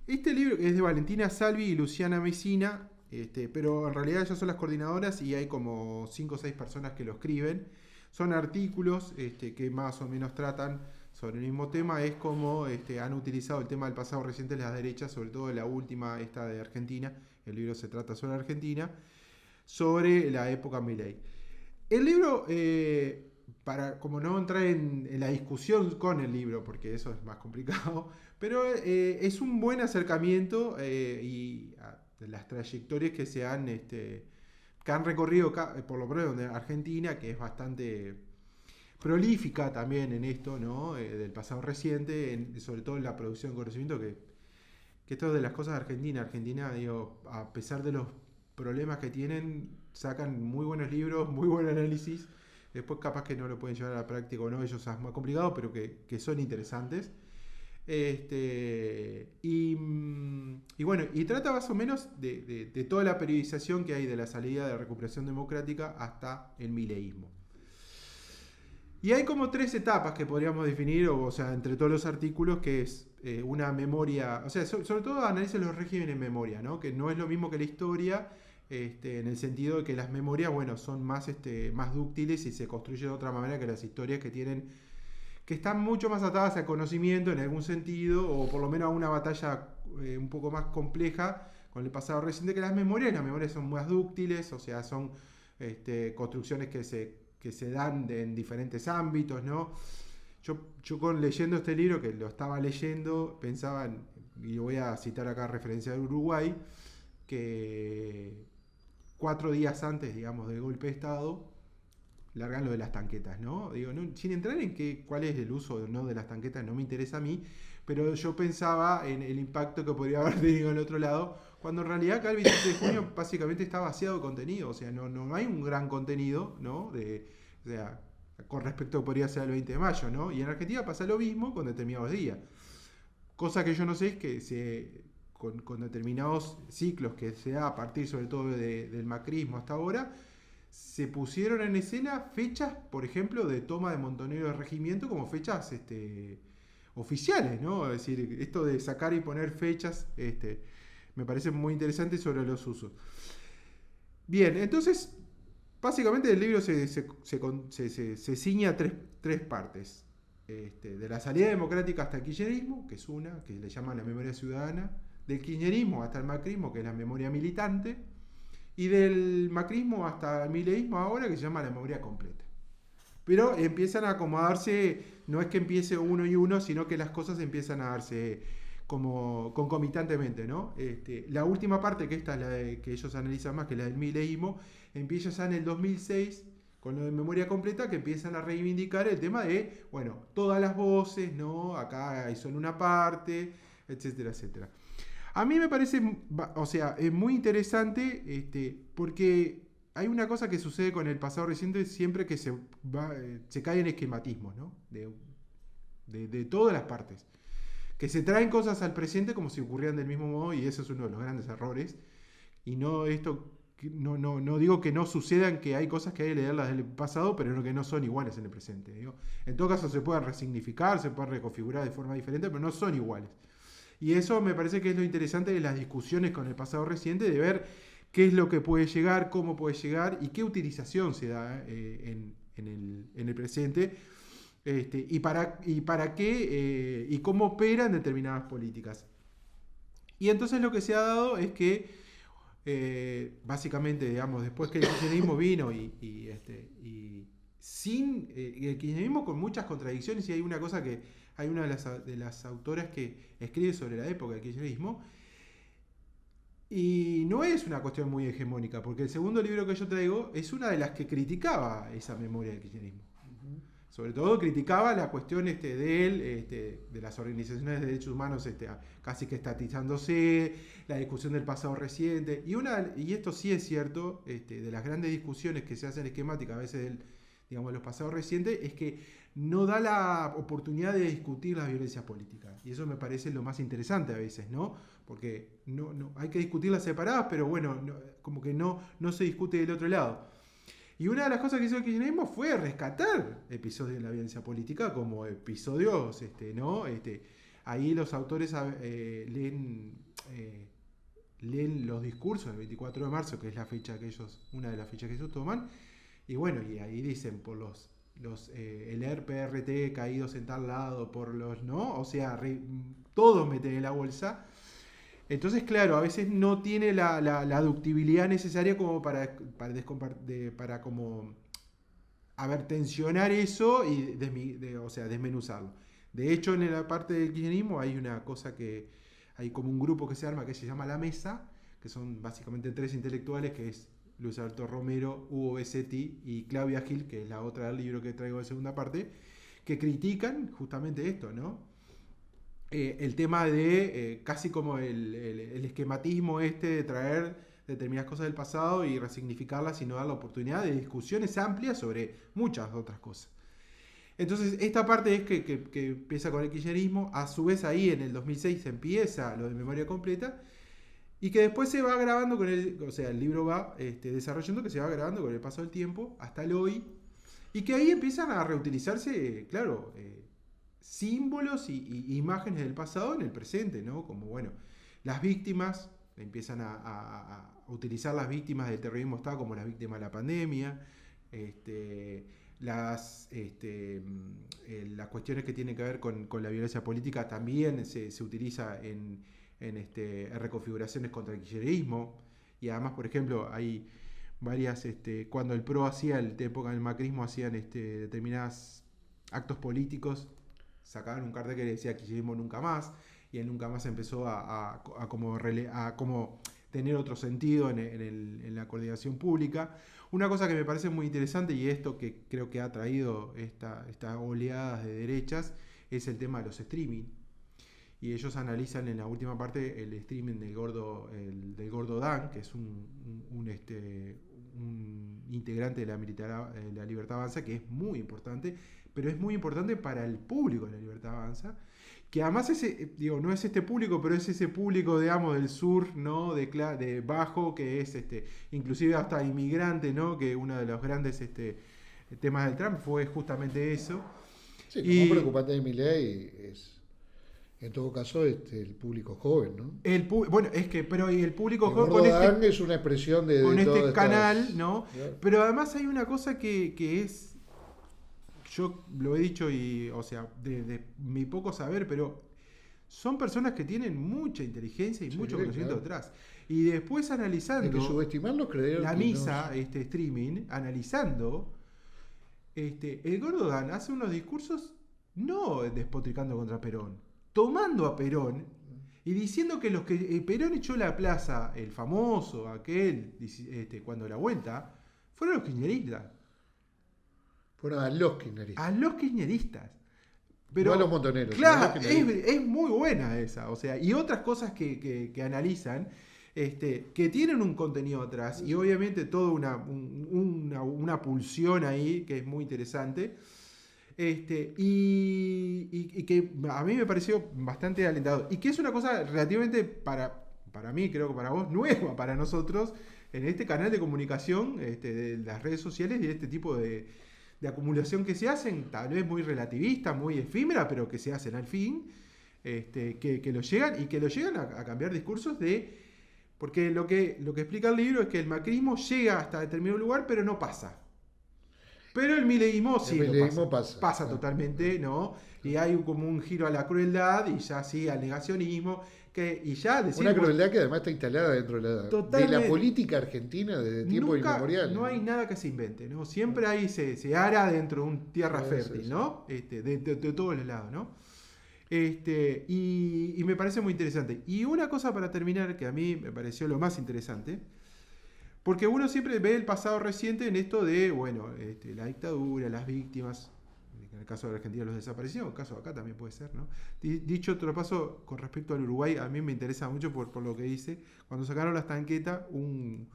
Este libro es de Valentina Salvi y Luciana Mesina, pero en realidad ellas son las coordinadoras y hay como 5 o 6 personas que lo escriben. Son artículos que más o menos tratan sobre el mismo tema. Es como han utilizado el tema del pasado reciente de las derechas, sobre todo la última, esta de Argentina. El libro se trata sobre Argentina, sobre la época Milei. El libro, para como no entrar en la discusión con el libro, porque eso es más complicado, pero es un buen acercamiento de las trayectorias que que han recorrido, por lo menos en Argentina, que es bastante prolífica también en esto, ¿no? Del pasado reciente, sobre todo en la producción de conocimiento, que esto es de las cosas de Argentina. Argentina, digo, a pesar de los problemas que tienen, sacan muy buenos libros, muy buen análisis. Después capaz que no lo pueden llevar a la práctica o no, ellos es más complicado, pero que son interesantes. Y bueno, y trata más o menos de toda la periodización que hay de la salida de la recuperación democrática hasta el mileísmo. Y hay como 3 etapas que podríamos definir, o sea, entre todos los artículos, que es una memoria, o sea, sobre todo analiza los regímenes en memoria, ¿no? Que no es lo mismo que la historia, en el sentido de que las memorias, bueno, son más dúctiles y se construyen de otra manera que las historias que están mucho más atadas al conocimiento en algún sentido, o por lo menos a una batalla un poco más compleja con el pasado reciente que las memorias son más dúctiles, o sea, son construcciones que se dan en diferentes ámbitos, ¿no? Yo leyendo este libro, que lo estaba leyendo, pensaba, y voy a citar acá referencia de Uruguay, que 4 días antes, digamos, del golpe de Estado, largan lo de las tanquetas, ¿no? Digo, sin entrar en cuál es el uso o no de las tanquetas, no me interesa a mí, pero yo pensaba en el impacto que podría haber tenido en el otro lado, cuando en realidad acá el 27 de junio básicamente está vaciado de contenido, o sea, no hay un gran contenido, ¿no? O sea, con respecto a lo que podría ser el 20 de mayo, ¿no? Y en Argentina pasa lo mismo con determinados días. Cosa que yo no sé es que con determinados ciclos que se da a partir sobre todo del macrismo hasta ahora, se pusieron en escena fechas, por ejemplo, de toma de Montonero de regimiento como fechas oficiales, ¿no? Es decir, esto de sacar y poner fechas me parece muy interesante sobre los usos. Bien, entonces, básicamente el libro se ciña a tres partes. De la salida democrática hasta el kirchnerismo, que es una, que le llaman la memoria ciudadana, del kirchnerismo hasta el macrismo, que es la memoria militante, y del macrismo hasta el mileísmo ahora, que se llama la memoria completa. Pero empiezan a acomodarse, no es que empiece uno y uno, sino que las cosas empiezan a darse como concomitantemente, ¿no? La última parte, que esta es la que ellos analizan más, que la del mileísmo, empieza ya en el 2006, con lo de memoria completa, que empiezan a reivindicar el tema de, bueno, todas las voces, ¿no? Acá hay solo una parte, etcétera, etcétera. A mí me parece, o sea, es muy interesante porque hay una cosa que sucede con el pasado reciente siempre que se cae en esquematismos, ¿no? De todas las partes. Que se traen cosas al presente como si ocurrieran del mismo modo, y eso es uno de los grandes errores. Y no digo que no sucedan, que hay cosas que hay que leerlas del pasado, pero que no son iguales en el presente. Digo. En todo caso se pueden resignificar, se pueden reconfigurar de forma diferente, pero no son iguales. Y eso me parece que es lo interesante de las discusiones con el pasado reciente, de ver qué es lo que puede llegar, cómo puede llegar y qué utilización se da en el presente, y para qué y cómo operan determinadas políticas. Y entonces lo que se ha dado es que básicamente, digamos, después que el kirchnerismo vino y sin el kirchnerismo con muchas contradicciones, y hay una cosa que hay una de las autoras que escribe sobre la época del kirchnerismo, y no es una cuestión muy hegemónica, porque el segundo libro que yo traigo es una de las que criticaba esa memoria del kirchnerismo. Sobre todo criticaba la cuestión de él, de las organizaciones de derechos humanos casi que estatizándose, la discusión del pasado reciente, y esto sí es cierto, de las grandes discusiones que se hacen esquemáticas a veces digamos, los pasados recientes, es que no da la oportunidad de discutir las violencias políticas. Y eso me parece lo más interesante a veces, ¿no? Porque no hay que discutirlas separadas, pero bueno, como que no se discute del otro lado. Y una de las cosas que hizo el kirchnerismo fue rescatar episodios de la violencia política como episodios, ¿no? Ahí los autores leen los discursos del 24 de marzo, que es una de las fechas que ellos toman, y bueno, y ahí dicen por el ERPRT caídos en tal lado, por los, ¿no? O sea, todos meten en la bolsa. Entonces, claro, a veces no tiene la ductibilidad necesaria como para como, a ver, tensionar eso y o sea, desmenuzarlo. De hecho, en la parte del kirchnerismo hay una cosa hay como un grupo que se arma que se llama La Mesa, que son básicamente 3 intelectuales, que es Luis Alberto Romero, Hugo Besetti y Claudia Gil, que es la otra del libro que traigo de segunda parte, que critican justamente esto, ¿no? El tema de casi como el esquematismo de traer determinadas cosas del pasado y resignificarlas, sino dar la oportunidad de discusiones amplias sobre muchas otras cosas. Entonces, esta parte es que empieza con el kirchnerismo, a su vez ahí en el 2006 empieza lo de memoria completa, y que después se va agravando o sea, el libro va desarrollando, que se va agravando con el paso del tiempo hasta el hoy, y que ahí empiezan a reutilizarse, claro, símbolos y imágenes del pasado en el presente, ¿no? Como, bueno, las víctimas, empiezan a utilizar las víctimas del terrorismo Estado como las víctimas de la pandemia, las cuestiones que tienen que ver con la violencia política también se utiliza en reconfiguraciones contra el kirchnerismo, y además, por ejemplo, hay varias, cuando el PRO hacía, el época del macrismo, hacían determinados actos políticos, sacaban un cartel que decía kirchnerismo nunca más, y el nunca más empezó a como tener otro sentido en la coordinación pública. Una cosa que me parece muy interesante, y esto que creo que ha traído estas oleadas de derechas, es el tema de los streaming. Y ellos analizan en la última parte el streaming del gordo Dan, que es un integrante de la Libertad Avanza, que es muy importante, pero es muy importante para el público de la Libertad Avanza, que además no es este público, pero es ese público, digamos, del sur, ¿no? De bajo, que es inclusive hasta inmigrante, ¿no? Que uno de los grandes temas del Trump fue justamente eso. Sí, lo más preocupante de Milei es, en todo caso, el público joven, ¿no? Bueno, es que, pero y el público joven con es una expresión de con este canal, estas, ¿no? Claro. Pero además hay una cosa que es, yo lo he dicho y, o sea, de mi poco saber, pero son personas que tienen mucha inteligencia y mucho conocimiento detrás. Y después analizando Hay que subestimarlos, creer la que misa, no... streaming, analizando, el gordo Dan hace unos discursos no despotricando contra Perón, tomando a Perón y diciendo que los que Perón echó la plaza, el famoso, aquel, cuando la vuelta, fueron los kirchneristas. Fueron a los kirchneristas. A los kirchneristas. Pero, no a los montoneros. Claro, es muy buena esa. O sea, y otras cosas que analizan, que tienen un contenido atrás, y obviamente toda una pulsión ahí que es muy interesante. Y que a mí me pareció bastante alentador. Y que es una cosa relativamente para mí, creo que para vos, nueva para nosotros, en este canal de comunicación, de las redes sociales y este tipo de acumulación que se hacen, tal vez muy relativista, muy efímera, pero que se hacen al fin, que lo llegan y que lo llegan a cambiar discursos porque lo que explica el libro es que el macrismo llega hasta determinado lugar, pero no pasa. Pero el mileísmo sí pasa totalmente, ¿no? Y hay como un giro a la crueldad y ya sí al negacionismo. Y ya una crueldad que además está instalada dentro de la política argentina desde tiempo inmemorial. No hay nada que se invente, ¿no? Siempre ahí se ara dentro de un tierra fértil, ¿no? De todos los lados, ¿no? Y me parece muy interesante. Y una cosa para terminar que a mí me pareció lo más interesante, porque uno siempre ve el pasado reciente en esto de, bueno, la dictadura, las víctimas, en el caso de la Argentina los desaparecidos, en el caso de acá también puede ser, ¿no? Dicho otro paso, con respecto al Uruguay, a mí me interesa mucho por lo que dice, cuando sacaron las tanquetas, un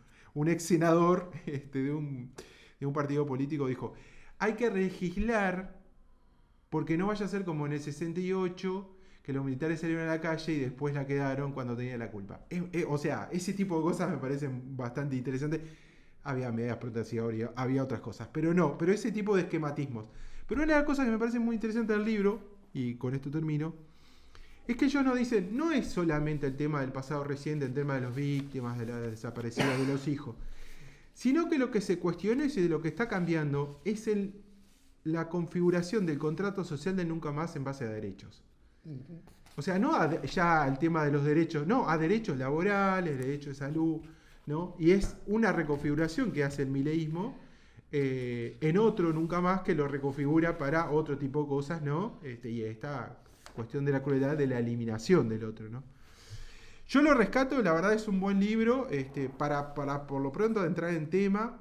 ex senador de un partido político dijo, hay que legislar porque no vaya a ser como en el 68, que los militares salieron a la calle y después la quedaron cuando tenían la culpa. O sea, ese tipo de cosas me parecen bastante interesantes. Había medidas protectoras, había otras cosas, pero ese tipo de esquematismos. Pero una de las cosas que me parece muy interesante del libro, y con esto termino, es que ellos nos dicen, no es solamente el tema del pasado reciente, el tema de las víctimas, de las desaparecidas, de los hijos, sino que lo que se cuestiona y de lo que está cambiando es la configuración del contrato social de nunca más en base a derechos. O sea, no ya al tema de los derechos, no, a derechos laborales, derechos de salud, ¿no? Y es una reconfiguración que hace el mileísmo en otro nunca más que lo reconfigura para otro tipo de cosas, ¿no? Y esta cuestión de la crueldad de la eliminación del otro, ¿no? Yo lo rescato, la verdad es un buen libro, para por lo pronto entrar en tema.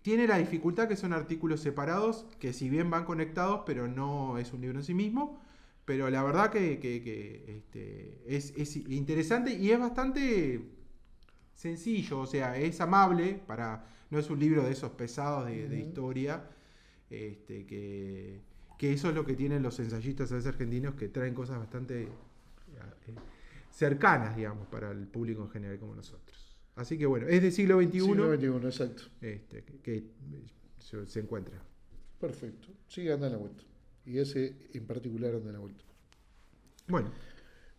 Tiene la dificultad que son artículos separados, que si bien van conectados, pero no es un libro en sí mismo. Pero la verdad que es interesante y es bastante sencillo, o sea, es amable, no es un libro de esos pesados de historia, que eso es lo que tienen los ensayistas a veces argentinos, que traen cosas bastante cercanas, digamos, para el público en general como nosotros. Así que bueno, es del siglo XXI. Siglo XXI, exacto. Que se encuentra. Perfecto. Sí, anda en la vuelta. Y ese en particular anda en la vuelta. Bueno.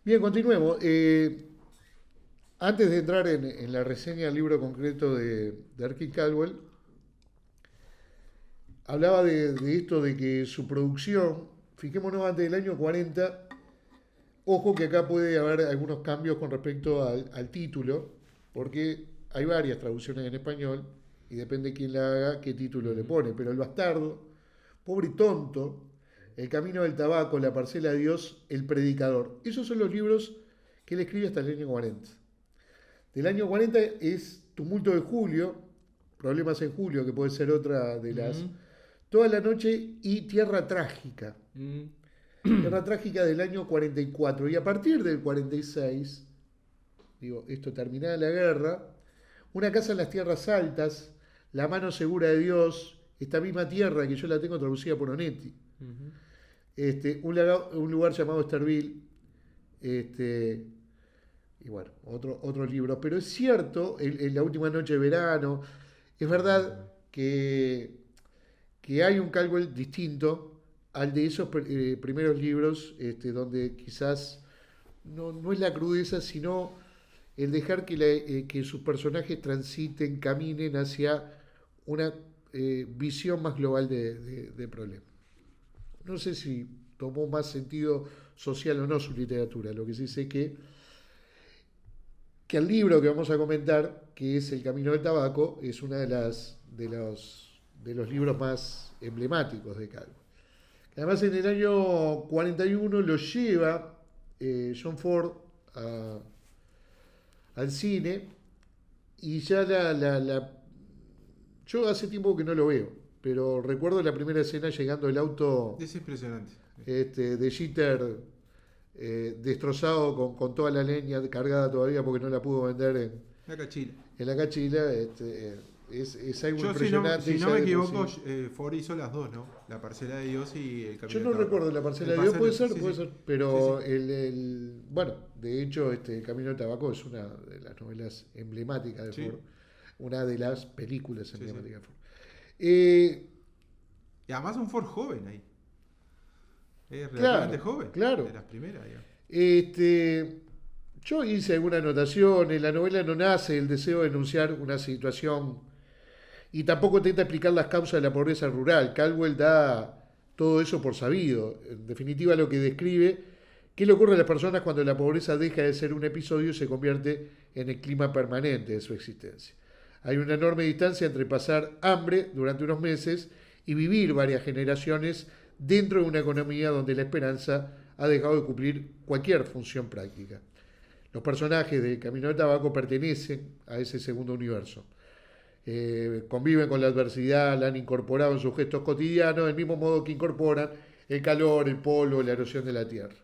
Bien, continuemos. Antes de entrar en la reseña del libro concreto de Erskine Caldwell, hablaba de esto de que su producción, fijémonos antes del año 40, ojo que acá puede haber algunos cambios con respecto al título, porque hay varias traducciones en español y depende quién la haga, qué título le pone. Pero El bastardo, Pobre y tonto, El camino del tabaco, La parcela de Dios, El predicador. Esos son los libros que él escribe hasta el año 40. Del año 40 es Tumulto de Julio, Problemas en Julio, que puede ser otra de las... Toda la noche y Tierra Trágica. Tierra Trágica del año 44. Y a partir del 46, digo, esto terminada la guerra, Una casa en las tierras altas, La mano segura de Dios, esta misma tierra que yo la tengo traducida por Onetti. Un lugar llamado Esterville. Y bueno, otros libros. Pero es cierto, en La última noche de verano, es verdad que hay un Caldwell distinto al de esos primeros libros, donde quizás no es la crudeza, sino el dejar que sus personajes transiten, caminen hacia una visión más global de problemas. No sé si tomó más sentido social o no su literatura, lo que sí sé que el libro que vamos a comentar, que es El camino del tabaco, es uno de los libros más emblemáticos de Caldwell. Además, en el año 41 lo lleva John Ford al cine, y ya yo hace tiempo que no lo veo, pero recuerdo la primera escena llegando el auto Es impresionante. de Jeter destrozado con toda la leña cargada todavía porque no la pudo vender La cachila. en la cachila. Es algo Yo, impresionante. si no me equivoco, Ford hizo las dos, ¿no? La parcela de Dios y el camino Yo del no tabaco. recuerdo la parcela de Dios, puede ser, pero sí. Bueno, de hecho, El camino del tabaco es una de las novelas emblemáticas de Ford, una de las películas emblemáticas de Ford. Y además un Ford joven ahí. Es Claro, relativamente joven. claro. De las primeras, digamos. Yo hice alguna anotación. En la novela no nace el deseo de denunciar una situación y tampoco intenta explicar las causas de la pobreza rural. Caldwell da todo eso por sabido. En definitiva, lo que describe qué le ocurre a las personas cuando la pobreza deja de ser un episodio y se convierte en el clima permanente de su existencia. Hay una enorme distancia entre pasar hambre durante unos meses y vivir varias generaciones dentro de una economía donde la esperanza ha dejado de cumplir cualquier función práctica. Los personajes de Camino del Tabaco pertenecen a ese segundo universo. Conviven con la adversidad, la han incorporado en sus gestos cotidianos, del mismo modo que incorporan el calor, el polvo, la erosión de la tierra.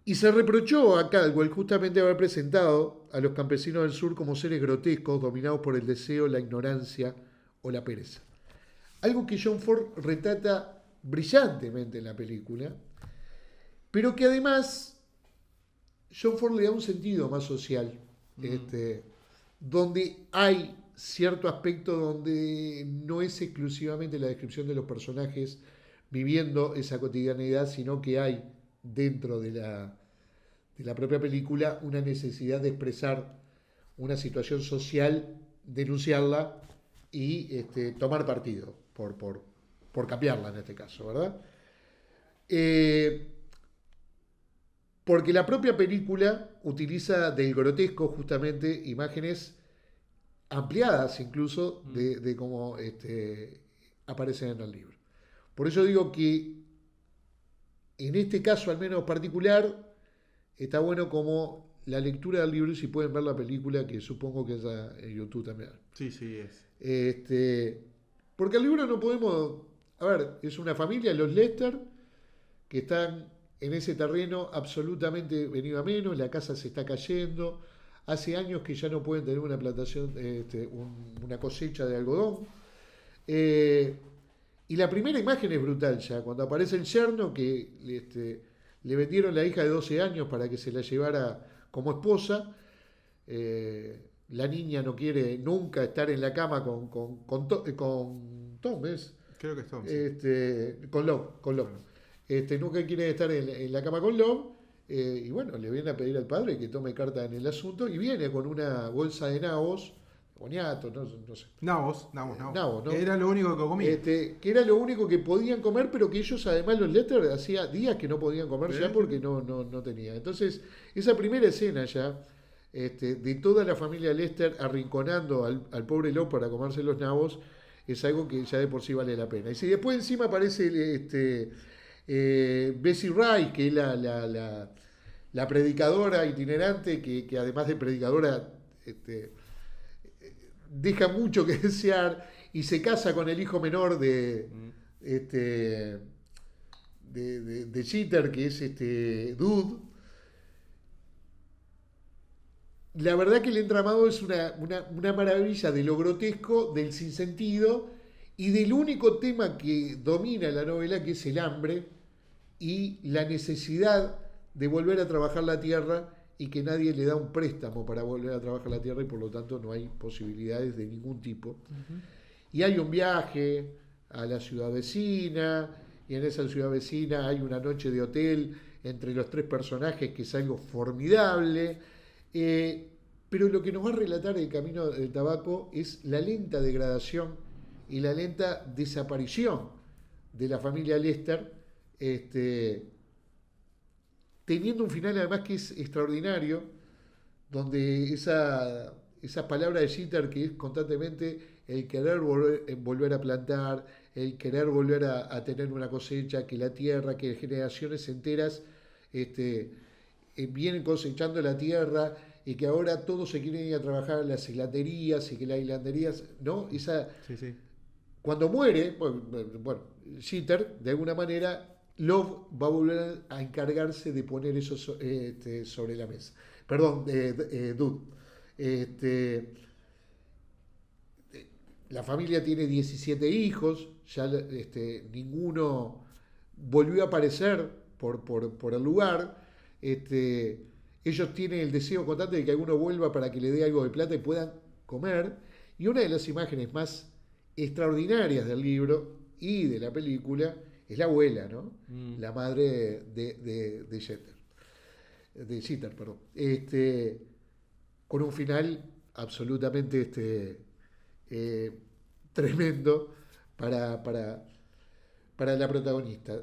Y se reprochó a Caldwell justamente haber presentado a los campesinos del sur como seres grotescos, dominados por el deseo, la ignorancia o la pereza. Algo que John Ford retrata brillantemente en la película, pero que además John Ford le da un sentido más social, donde hay cierto aspecto donde no es exclusivamente la descripción de los personajes viviendo esa cotidianidad, sino que hay dentro de la propia película una necesidad de expresar una situación social, denunciarla y tomar partido por cambiarla en este caso, ¿verdad? Porque la propia película utiliza del grotesco justamente imágenes ampliadas incluso de cómo aparecen en el libro. Por eso digo que en este caso al menos particular está bueno como la lectura del libro, y si pueden ver la película, que supongo que está en YouTube también. Sí, es. Porque el libro no podemos... A ver, es una familia, los Lester, que están en ese terreno absolutamente venido a menos, la casa se está cayendo, hace años que ya no pueden tener una plantación, una cosecha de algodón. Y la primera imagen es brutal ya, cuando aparece el yerno que le vendieron la hija de 12 años para que se la llevara como esposa. La niña no quiere nunca estar en la cama con Tom, ¿ves? Creo que es Tom. Con Love. Nunca quiere estar en la cama con Love. Y bueno, le viene a pedir al padre que tome carta en el asunto y viene con una bolsa de nabos, boniato, no sé. Nabos, ¿no? Que era lo único que comía. Que era lo único que podían comer, pero que ellos, además, los Lester, hacía días que no podían comer ya porque no tenían. Entonces, esa primera escena ya, de toda la familia Lester arrinconando al pobre Love para comerse los nabos, es algo que ya de por sí vale la pena. Y si después encima aparece Bessie Rice, que es la predicadora itinerante, que además de predicadora deja mucho que desear y se casa con el hijo menor este, de Jeter, que es Dude. La verdad que el entramado es una maravilla de lo grotesco, del sinsentido y del único tema que domina la novela, que es el hambre y la necesidad de volver a trabajar la tierra y que nadie le da un préstamo para volver a trabajar la tierra y por lo tanto no hay posibilidades de ningún tipo. Uh-huh. Y hay un viaje a la ciudad vecina y en esa ciudad vecina hay una noche de hotel entre los tres personajes que es algo formidable. Pero lo que nos va a relatar el camino del tabaco es la lenta degradación y la lenta desaparición de la familia Lester, teniendo un final además que es extraordinario, donde esa palabra de Jeter que es constantemente el querer volver a plantar, el querer volver a tener una cosecha, que la tierra, que generaciones enteras vienen cosechando la tierra y que ahora todos se quieren ir a trabajar en las hilanderías y que las hilanderías, ¿no? Sí. Cuando muere, bueno, Jeter, de alguna manera, Love va a volver a encargarse de poner eso sobre la mesa. Perdón, Dude. La familia tiene 17 hijos, ya ninguno volvió a aparecer por el lugar. Ellos tienen el deseo constante de que alguno vuelva para que le dé algo de plata y puedan comer. Y una de las imágenes más extraordinarias del libro y de la película es la abuela, ¿no? La madre de Jeter. De Jeter, perdón. Con un final absolutamente tremendo para la protagonista.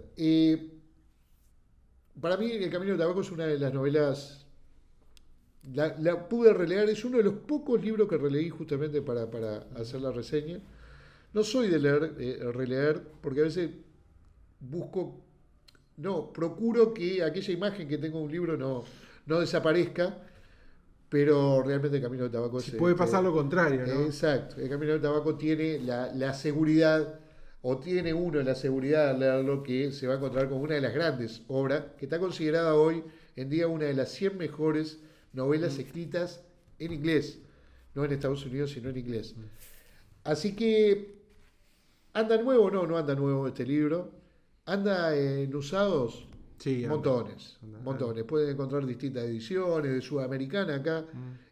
Para mí, El Camino del Tabaco es una de las novelas. La pude releer, es uno de los pocos libros que releí justamente para hacer la reseña. No soy de releer, porque a veces procuro que aquella imagen que tengo de un libro no desaparezca, pero realmente El Camino del Tabaco si puede pasar lo contrario, ¿no? Exacto, El Camino del Tabaco tiene la seguridad, o tiene uno la seguridad de leerlo, que se va a encontrar con una de las grandes obras, que está considerada hoy en día una de las 100 mejores novelas escritas en inglés, no en Estados Unidos, sino en inglés. Así que, ¿anda nuevo? No anda nuevo este libro. ¿Anda en usados? Sí, montones. Pueden encontrar distintas ediciones, de Sudamericana acá.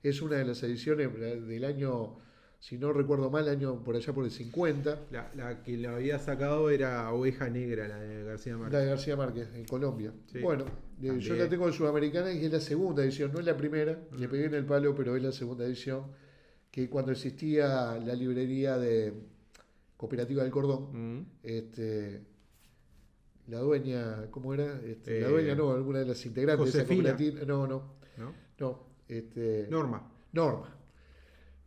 Es una de las ediciones del año, si no recuerdo mal, año por allá por el 50. La que la había sacado era Oveja Negra, la de García Márquez. La de García Márquez, en Colombia. Sí. Bueno, yo la tengo de Sudamericana y es la segunda edición, no es la primera. Le pegué en el palo, pero es la segunda edición. Que cuando existía la librería de Cooperativa del Cordón, la dueña, ¿cómo era? La dueña no, alguna de las integrantes Josefina. de esa cooperativa. No. Norma.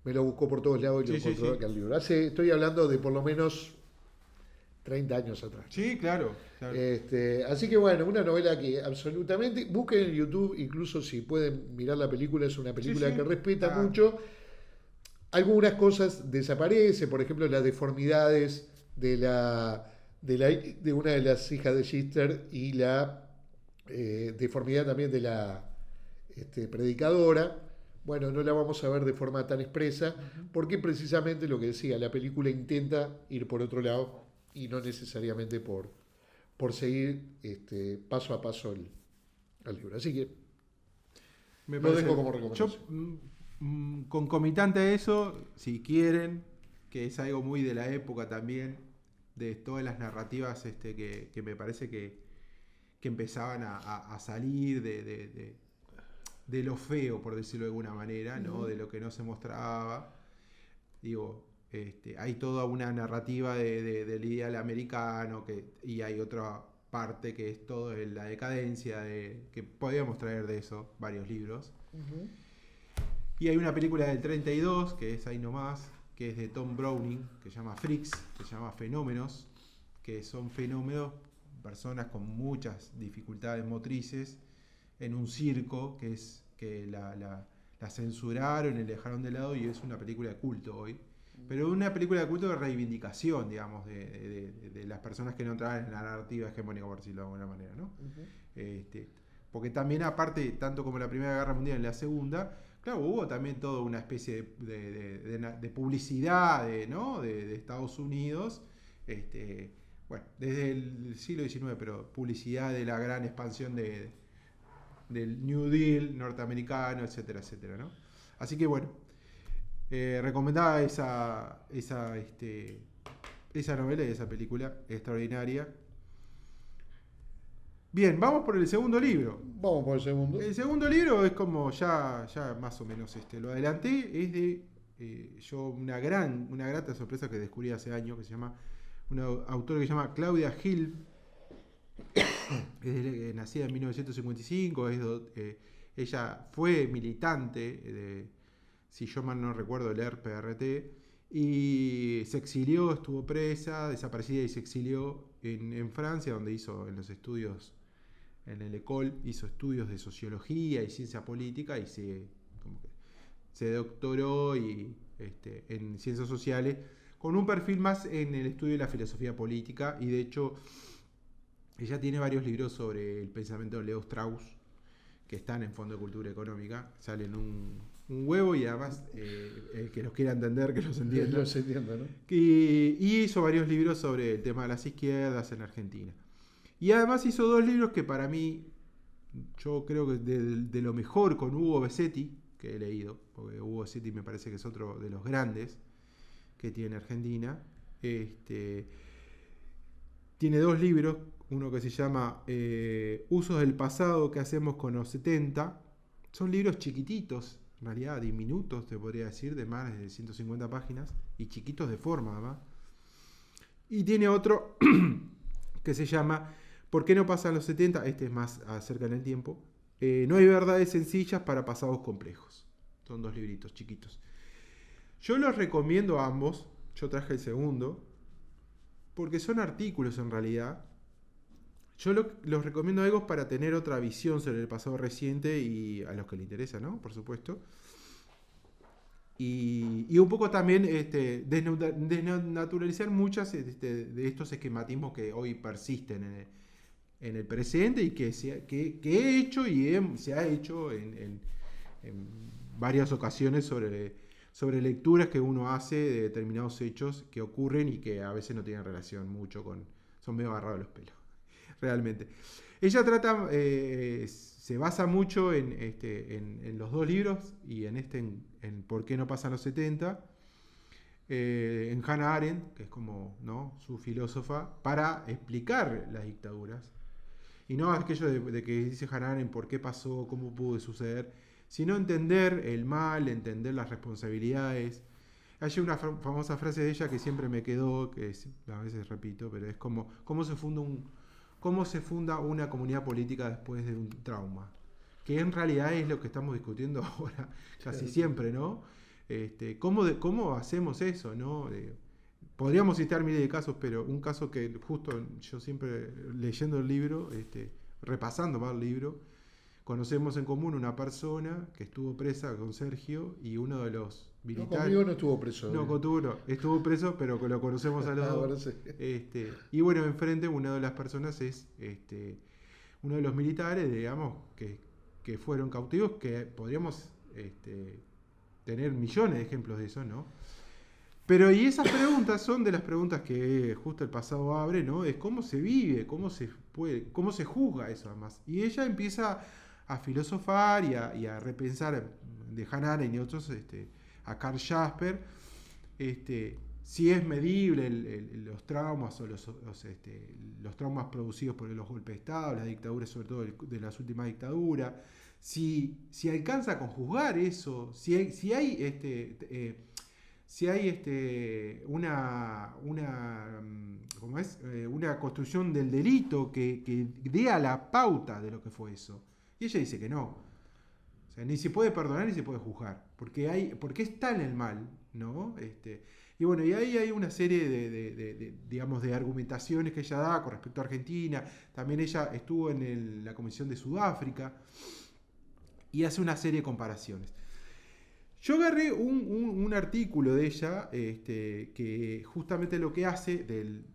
Me lo buscó por todos lados y lo encontró acá el libro. Estoy hablando de por lo menos 30 años atrás. Sí, claro. Así que bueno, una novela que absolutamente, busquen en YouTube, incluso si pueden mirar la película, es una película que respeta mucho. Algunas cosas desaparecen, por ejemplo las deformidades de una de las hijas de Jeter y la deformidad también de la predicadora. Bueno, no la vamos a ver de forma tan expresa, porque precisamente lo que decía, la película intenta ir por otro lado y no necesariamente por seguir paso a paso el libro. Así que lo dejo como recomendación. Concomitante a eso, si quieren, que es algo muy de la época también, de todas las narrativas que me parece que empezaban a salir de lo feo, por decirlo de alguna manera, ¿no? De lo que no se mostraba. Digo, hay toda una narrativa del ideal americano, y hay otra parte que es todo la decadencia, que podríamos traer de eso varios libros. Y hay una película del 32, que es ahí nomás, que es de Tom Browning, que se llama Freaks, que se llama Fenómenos, que son fenómenos, personas con muchas dificultades motrices, en un circo, que la censuraron y la dejaron de lado, y es una película de culto hoy. Pero una película de culto de reivindicación, digamos, de las personas que no entraban en la narrativa hegemónica, por decirlo de alguna manera, ¿no? Ujú. Porque también, aparte, tanto como la Primera Guerra Mundial y la Segunda, claro, hubo también toda una especie de publicidad, ¿no? De Estados Unidos, bueno, desde el siglo XIX, pero publicidad de la gran expansión del New Deal norteamericano, etcétera, etcétera, ¿no? Así que bueno, recomendaba esa novela y esa película extraordinaria. Bien, vamos por el segundo libro. Vamos por el segundo. El segundo libro es como ya más o menos lo adelanté, es de yo una grata sorpresa que descubrí hace años, que se llama una autora que se llama Claudia Hill, nacida en 1955, ella fue militante si yo mal no recuerdo, del ERPRT, y se exilió, estuvo presa, desaparecida y se exilió en Francia, donde hizo en los estudios, en el École, hizo estudios de sociología y ciencia política y se doctoró en ciencias sociales con un perfil más en el estudio de la filosofía política, y de hecho ella tiene varios libros sobre el pensamiento de Leo Strauss que están en Fondo de Cultura Económica, salen un huevo, y además que los quiera entender, que los entienda. Los entiendo, ¿no? Y hizo varios libros sobre el tema de las izquierdas en Argentina. Y además hizo 2 libros que para mí, yo creo que de lo mejor, con Hugo Besetti, que he leído, porque Hugo Besetti me parece que es otro de los grandes que tiene Argentina. Tiene 2 libros, uno que se llama Usos del pasado que hacemos con los 70. Son libros chiquititos, en realidad diminutos, te podría decir, de más de 150 páginas, y chiquitos de forma además. Y tiene otro que se llama ¿Por qué no pasan los 70? Este es más acerca en el tiempo. No hay verdades sencillas para pasados complejos. Son 2 libritos chiquitos. Yo los recomiendo a ambos. Yo traje el segundo, porque son artículos en realidad. Yo los recomiendo a ellos para tener otra visión sobre el pasado reciente, y a los que les interesa, ¿no? Por supuesto. Y un poco también desnaturalizar muchas de estos esquematismos que hoy persisten en el presente, y que he hecho y se ha hecho en varias ocasiones sobre lecturas que uno hace de determinados hechos que ocurren y que a veces no tienen relación mucho son medio agarrados los pelos, realmente. Ella se basa mucho en los 2 libros y en ¿Por qué no pasan los 70? En Hannah Arendt, que es como, ¿no?, su filósofa, para explicar las dictaduras. Y no aquello de que dice Hannah Arendt por qué pasó, cómo pudo suceder, sino entender el mal, entender las responsabilidades. Hay una famosa frase de ella que siempre me quedó, que a veces repito, pero es como cómo se funda una comunidad política después de un trauma, que en realidad es lo que estamos discutiendo ahora casi siempre, ¿no? ¿Cómo hacemos eso, ¿no? Podríamos citar miles de casos, pero un caso que justo yo siempre leyendo el libro, repasando más el libro, conocemos en común una persona que estuvo presa con Sergio, y uno de los militares... No, conmigo no estuvo preso. No, contigo no. Estuvo preso, pero lo conocemos a los dos. Ahora sí. Y bueno, enfrente una de las personas es uno de los militares, digamos, que fueron cautivos, que podríamos tener millones de ejemplos de eso, ¿no? Pero y esas preguntas son de las preguntas que justo el pasado abre, ¿no? Es cómo se vive, cómo se juzga eso además. Y ella empieza a filosofar y a repensar de Hannah Arendt y otros, a Karl Jasper, si es medible los traumas o los traumas producidos por los golpes de Estado, las dictaduras, sobre todo de las últimas dictaduras, si alcanza a conjuzgar eso, si hay una construcción del delito que dé a la pauta de lo que fue eso. Y ella dice que no. O sea, ni se puede perdonar ni se puede juzgar, porque está en el mal, ¿no? Y bueno, y ahí hay una serie digamos, de argumentaciones que ella da con respecto a Argentina. También ella estuvo en la Comisión de Sudáfrica y hace una serie de comparaciones. Yo agarré un artículo de ella que justamente lo que hace del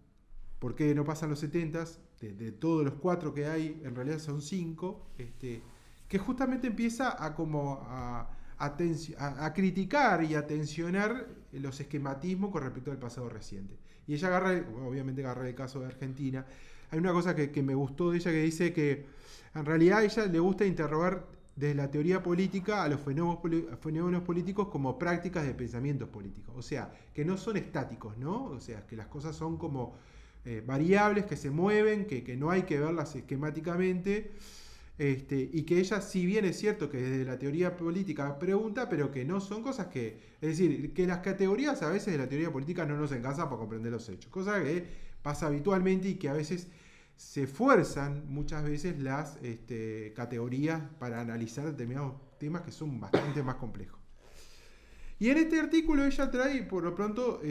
por qué no pasan los 70s, de todos los 4 que hay, en realidad son 5, que justamente empieza a como a criticar y a tensionar los esquematismos con respecto al pasado reciente. Y ella obviamente agarra el caso de Argentina. Hay una cosa que me gustó de ella que dice en realidad a ella le gusta interrogar desde la teoría política a los fenómenos políticos como prácticas de pensamientos políticos. O sea, que no son estáticos, ¿no? O sea, que las cosas son como variables que se mueven, que no hay que verlas esquemáticamente. Y que ella, si bien es cierto que desde la teoría política pregunta, pero que no son cosas que... Es decir, que las categorías a veces de la teoría política no nos alcanzan para comprender los hechos. Cosa que pasa habitualmente y que a veces se fuerzan muchas veces las categorías para analizar determinados temas que son bastante más complejos. Y en este artículo ella trae, por lo pronto,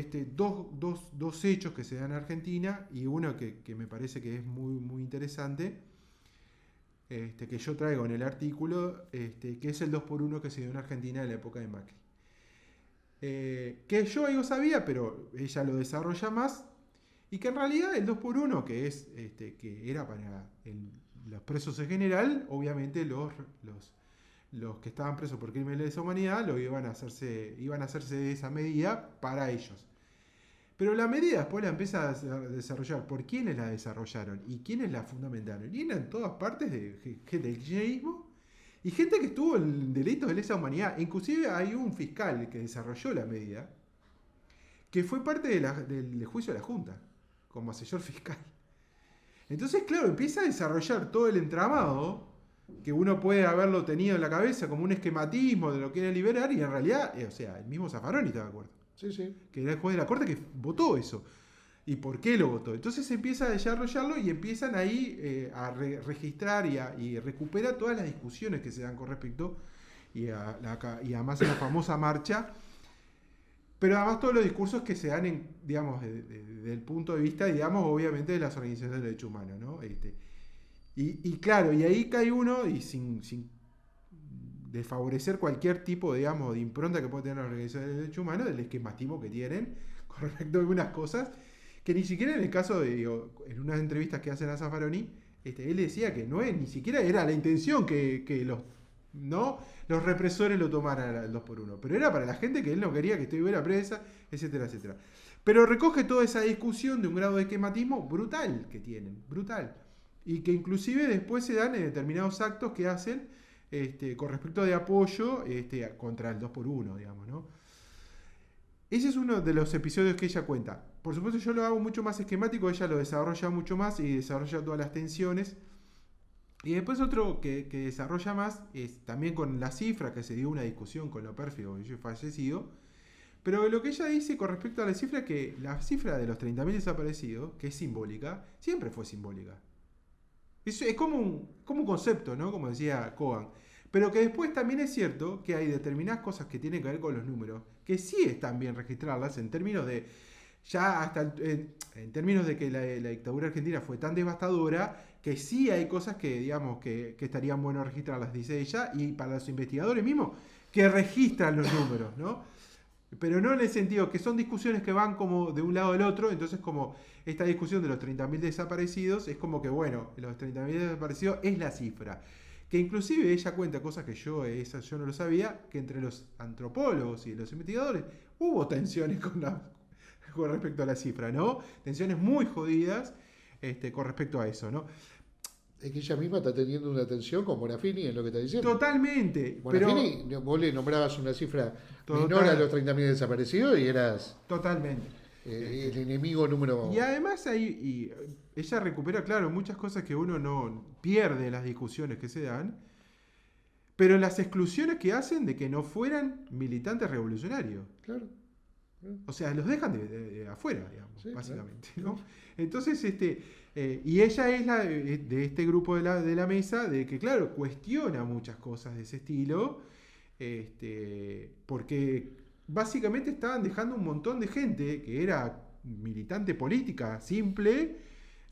dos hechos que se dan en Argentina y uno que me parece que es muy, muy interesante, que yo traigo en el artículo, que es el 2x1 que se dio en Argentina en la época de Macri. Que yo algo sabía, pero ella lo desarrolla más, y que en realidad el 2x1, que era para los presos en general, obviamente los que estaban presos por crímenes de lesa humanidad iban a hacerse de esa medida para ellos. Pero la medida después la empieza a desarrollar. ¿Por quiénes la desarrollaron? ¿Y quiénes la fundamentaron? Y eran en todas partes de gente del kirchnerismo y gente que estuvo en delitos de lesa humanidad. Inclusive hay un fiscal que desarrolló la medida que fue parte del juicio de la Junta como asesor fiscal. Entonces, claro, empieza a desarrollar todo el entramado que uno puede haberlo tenido en la cabeza como un esquematismo de lo que era liberar, y en realidad, o sea, el mismo Zaffaroni está de acuerdo. Sí, sí. Que era el juez de la corte que votó eso. ¿Y por qué lo votó? Entonces empieza a desarrollarlo y empiezan ahí a registrar y recupera todas las discusiones que se dan con respecto y además en la famosa marcha. Pero además todos los discursos que se dan, digamos, desde el punto de vista, digamos, obviamente de las organizaciones de derechos humanos, ¿no? Y claro, y ahí cae uno, y sin desfavorecer cualquier tipo, digamos, de impronta que pueda tener las organizaciones de derechos humanos, del esquematismo que tienen con respecto a algunas cosas, que ni siquiera en el caso de, en unas entrevistas que hacen a Zaffaroni, él decía que ni siquiera era la intención que los represores lo tomaran el 2x1, pero era para la gente que él no quería que estuviera presa, etcétera, etcétera. Pero recoge toda esa discusión de un grado de esquematismo brutal que tienen, brutal, y que inclusive después se dan en determinados actos que hacen con respecto de apoyo contra el 2x1, digamos, ¿no? Ese es uno de los episodios que ella cuenta. Por supuesto yo lo hago mucho más esquemático, ella lo desarrolla mucho más y desarrolla todas las tensiones. Y después otro que desarrolla más es también con la cifra, que se dio una discusión con lo pérfido que yo he fallecido. Pero lo que ella dice con respecto a la cifra es que la cifra de los 30.000 desaparecidos, que es simbólica, siempre fue simbólica. Es como un concepto, ¿no? Como decía Cohen. Pero que después también es cierto que hay determinadas cosas que tienen que ver con los números, que sí están bien registrarlas en términos de, ya hasta en términos de que la dictadura argentina fue tan devastadora, que sí hay cosas que, digamos, que estarían bueno registrarlas, dice ella, y para los investigadores mismos, que registran los números, ¿no? Pero no en el sentido que son discusiones que van como de un lado al otro, entonces como esta discusión de los 30.000 desaparecidos es como que, bueno, los 30.000 desaparecidos es la cifra. Que inclusive ella cuenta cosas que yo no lo sabía, que entre los antropólogos y los investigadores hubo tensiones con respecto a la cifra, ¿no? Tensiones muy jodidas con respecto a eso, ¿no? Es que ella misma está teniendo una tensión con Bonafini en lo que está diciendo. Totalmente. Bonafini, vos le nombrabas una cifra menor a los 30.000 desaparecidos y eras... Totalmente. El enemigo número... Y además ella recupera, claro, muchas cosas que uno no pierde en las discusiones que se dan, pero las exclusiones que hacen de que no fueran militantes revolucionarios. Claro. O sea, los dejan de afuera, digamos, sí, básicamente, claro. ¿no? Entonces, y ella es de este grupo de la mesa, de que, claro, cuestiona muchas cosas de ese estilo, porque básicamente estaban dejando un montón de gente que era militante política simple,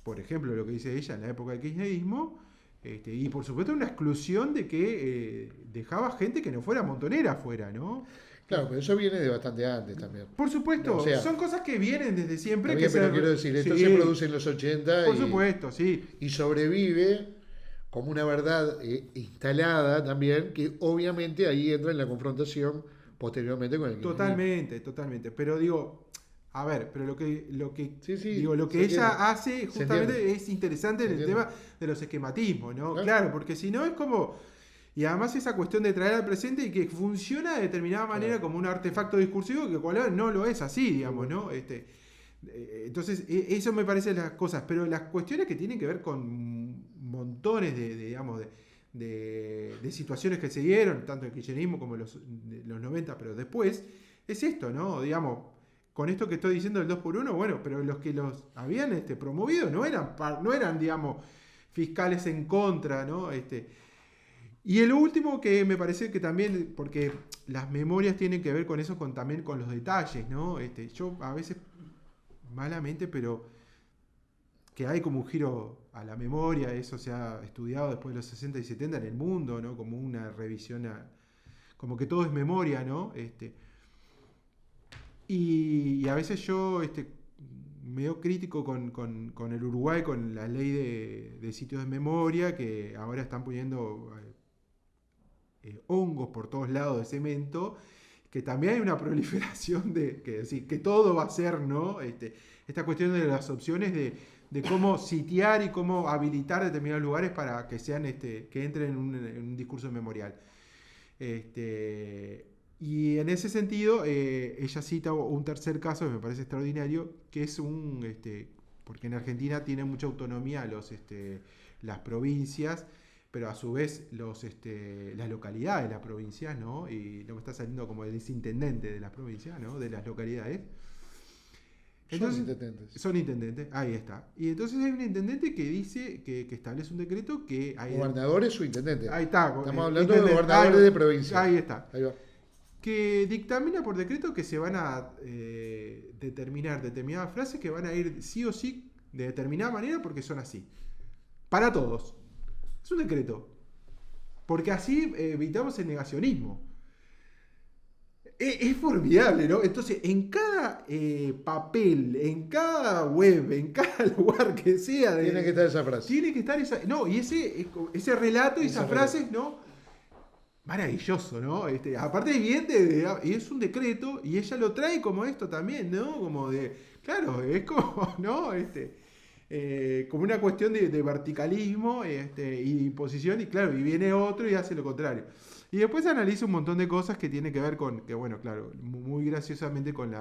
por ejemplo, lo que dice ella en la época del kirchnerismo, y por supuesto una exclusión de que dejaba gente que no fuera montonera afuera, ¿no? Claro, pero eso viene de bastante antes también. Por supuesto, O sea, son cosas que vienen desde siempre. También, pero quiero decir, esto sí, se produce en los 80 por supuesto, sí. y sobrevive como una verdad instalada también, que obviamente ahí entra en la confrontación posteriormente con el kirchnerismo. Totalmente. Pero digo, a ver, pero lo que Sí, digo, lo que se ella entiende. hace Se justamente entiende. es interesante Se en el entiende. tema de los esquematismos, ¿no? Claro. Claro, porque si no es como. Y además esa cuestión de traer al presente y que funciona de determinada manera Claro. como un artefacto discursivo que cual no lo es así, digamos, ¿no? Entonces, eso me parece las cosas, pero las cuestiones que tienen que ver con montones digamos, de situaciones que se dieron, tanto en el kirchnerismo como en los 90, pero después, es esto, ¿no? Digamos, con esto que estoy diciendo del 2x1, bueno, pero los que los habían promovido no eran, digamos, fiscales en contra, ¿no? Y el último que me parece que también, porque las memorias tienen que ver con eso, también con los detalles, ¿no? Yo a veces, malamente, pero que hay como un giro a la memoria, eso se ha estudiado después de los 60 y 70 en el mundo, ¿no? Como una revisión, como que todo es memoria, ¿no? Y a veces yo medio crítico con el Uruguay, con la ley de sitios de memoria, que ahora están poniendo hongos por todos lados de cemento, que también hay una proliferación que todo va a ser, ¿no? Esta cuestión de las opciones de cómo sitiar y cómo habilitar determinados lugares para que sean que entren en un discurso memorial. Y en ese sentido, ella cita un tercer caso que me parece extraordinario, que es porque en Argentina tienen mucha autonomía las provincias, pero a su vez las localidades de las provincias, ¿no? Y no me está saliendo como el intendente de las provincias, ¿no? De las localidades. Entonces, son intendentes, ahí está. Y entonces hay un intendente que dice que establece un decreto que hay. ¿Gobernadores o intendentes? Ahí está. Estamos hablando de gobernadores de provincia. Ahí está. Ahí va. Que dictamina por decreto que se van a determinar determinadas frases que van a ir sí o sí de determinada manera porque son así. Para todos. Es un decreto. Porque así evitamos el negacionismo. Es formidable, ¿no? Entonces, en cada papel, en cada web, en cada lugar que sea. Tiene que estar esa frase. Tiene que estar esa. No, y ese relato y esas frases, ¿no? Maravilloso, ¿no? Aparte es bien y es un decreto y ella lo trae como esto también, ¿no? Como claro, es como, ¿no? Como una cuestión de verticalismo y imposición y claro, y viene otro y hace lo contrario. Y después analiza un montón de cosas que tienen que ver con, que bueno, claro, muy graciosamente con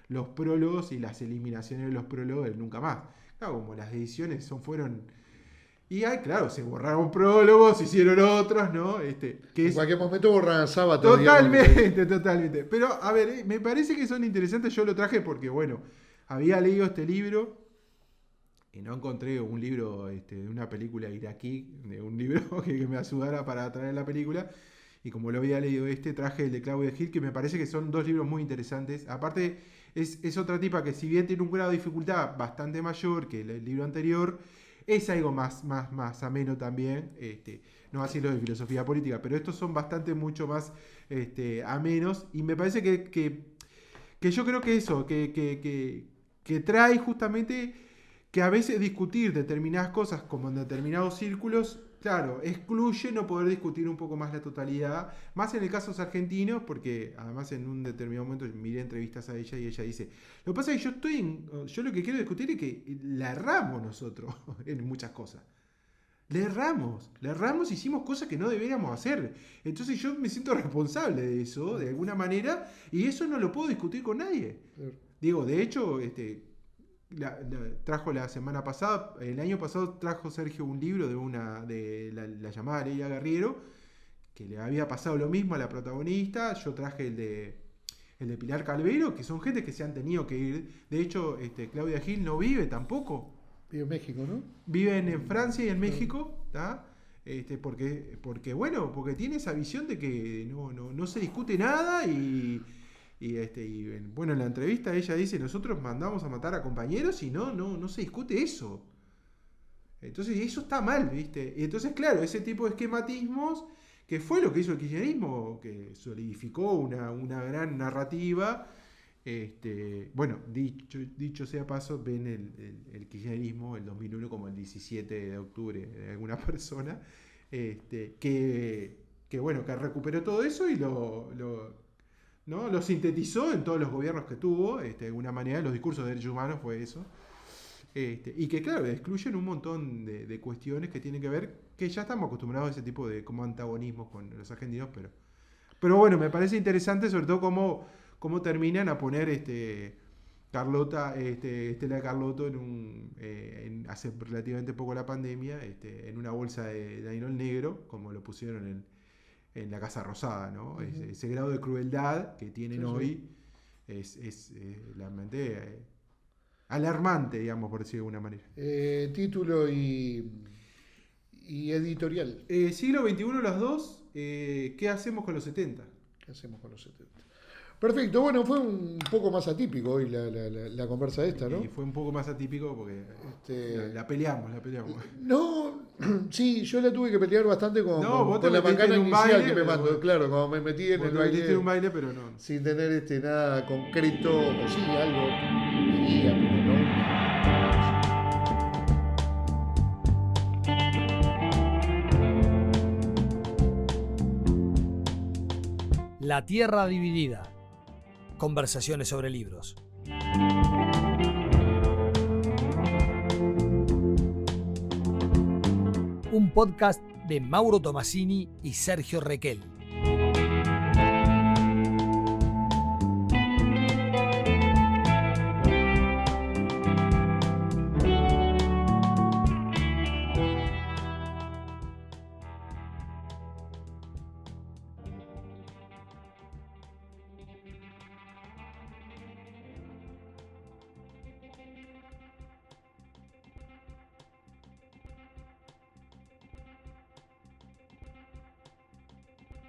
los prólogos y las eliminaciones de los prólogos del Nunca Más. Claro, como las ediciones fueron... Y ahí, claro, se borraron prólogos, se hicieron otros, ¿no? Que en cualquier momento borran sábado. Totalmente. Pero, a ver, me parece que son interesantes. Yo lo traje porque, bueno, había leído este libro y no encontré un libro de una película iraquí, de un libro que me ayudara para traer la película. Y como lo había leído traje el de Claudia Gil, que me parece que son dos libros muy interesantes. Aparte, es otra tipa que si bien tiene un grado de dificultad bastante mayor que el libro anterior, es algo más ameno también, no así lo de filosofía política, pero estos son mucho más amenos, y me parece que yo creo que eso, que trae justamente que a veces discutir determinadas cosas como en determinados círculos, claro, excluye no poder discutir un poco más la totalidad, más en el caso de los argentinos, porque además en un determinado momento miré entrevistas a ella y ella dice, lo que pasa es que yo lo que quiero discutir es que la erramos nosotros en muchas cosas. Le erramos, hicimos cosas que no deberíamos hacer. Entonces yo me siento responsable de eso, de alguna manera, y eso no lo puedo discutir con nadie. Digo, de hecho, trajo la semana pasada, el año pasado trajo Sergio un libro de la llamada Leila Guerriero, que le había pasado lo mismo a la protagonista. Yo traje el de Pilar Calvero, que son gente que se han tenido que ir. De hecho, Claudia Gil no vive tampoco. Vive en México, ¿no? Viven en Francia y en México, ¿tá? Porque tiene esa visión de que no se discute nada y Bueno, en la entrevista ella dice, nosotros mandamos a matar a compañeros y no se discute eso. Entonces eso está mal, ¿viste? Y entonces, claro, ese tipo de esquematismos, que fue lo que hizo el kirchnerismo, que solidificó una gran narrativa. Bueno, dicho sea paso, ven el kirchnerismo, el 2001, como el 17 de octubre de alguna persona, que bueno, que recuperó todo eso y lo sintetizó en todos los gobiernos que tuvo. De alguna manera, los discursos de derechos humanos fue eso. Y que, claro, excluyen un montón de cuestiones que tienen que ver, que ya estamos acostumbrados a ese tipo de como antagonismos con los argentinos, pero bueno, me parece interesante sobre todo cómo terminan a poner Carlota, Estela Carlotto hace relativamente poco la pandemia, en una bolsa de nylon negro, como lo pusieron en la Casa Rosada, ¿no? Uh-huh. Ese grado de crueldad que tienen hoy es realmente alarmante, digamos, por decirlo de alguna manera. Título y editorial. Siglo XXI las dos, ¿qué hacemos con los 70? ¿Qué hacemos con los 70? Perfecto, bueno, fue un poco más atípico hoy la conversa esta, ¿no? Y fue un poco más atípico porque la peleamos. No, sí, yo la tuve que pelear bastante con la macana un inicial baile, que me mandó. Bueno, claro, cuando me metí en el baile. Un baile, pero no. Sin tener nada concreto, o sí, algo diría, pero no. La Tierra Dividida. Conversaciones sobre libros. Un podcast de Mauro Tomasini y Sergio Requel.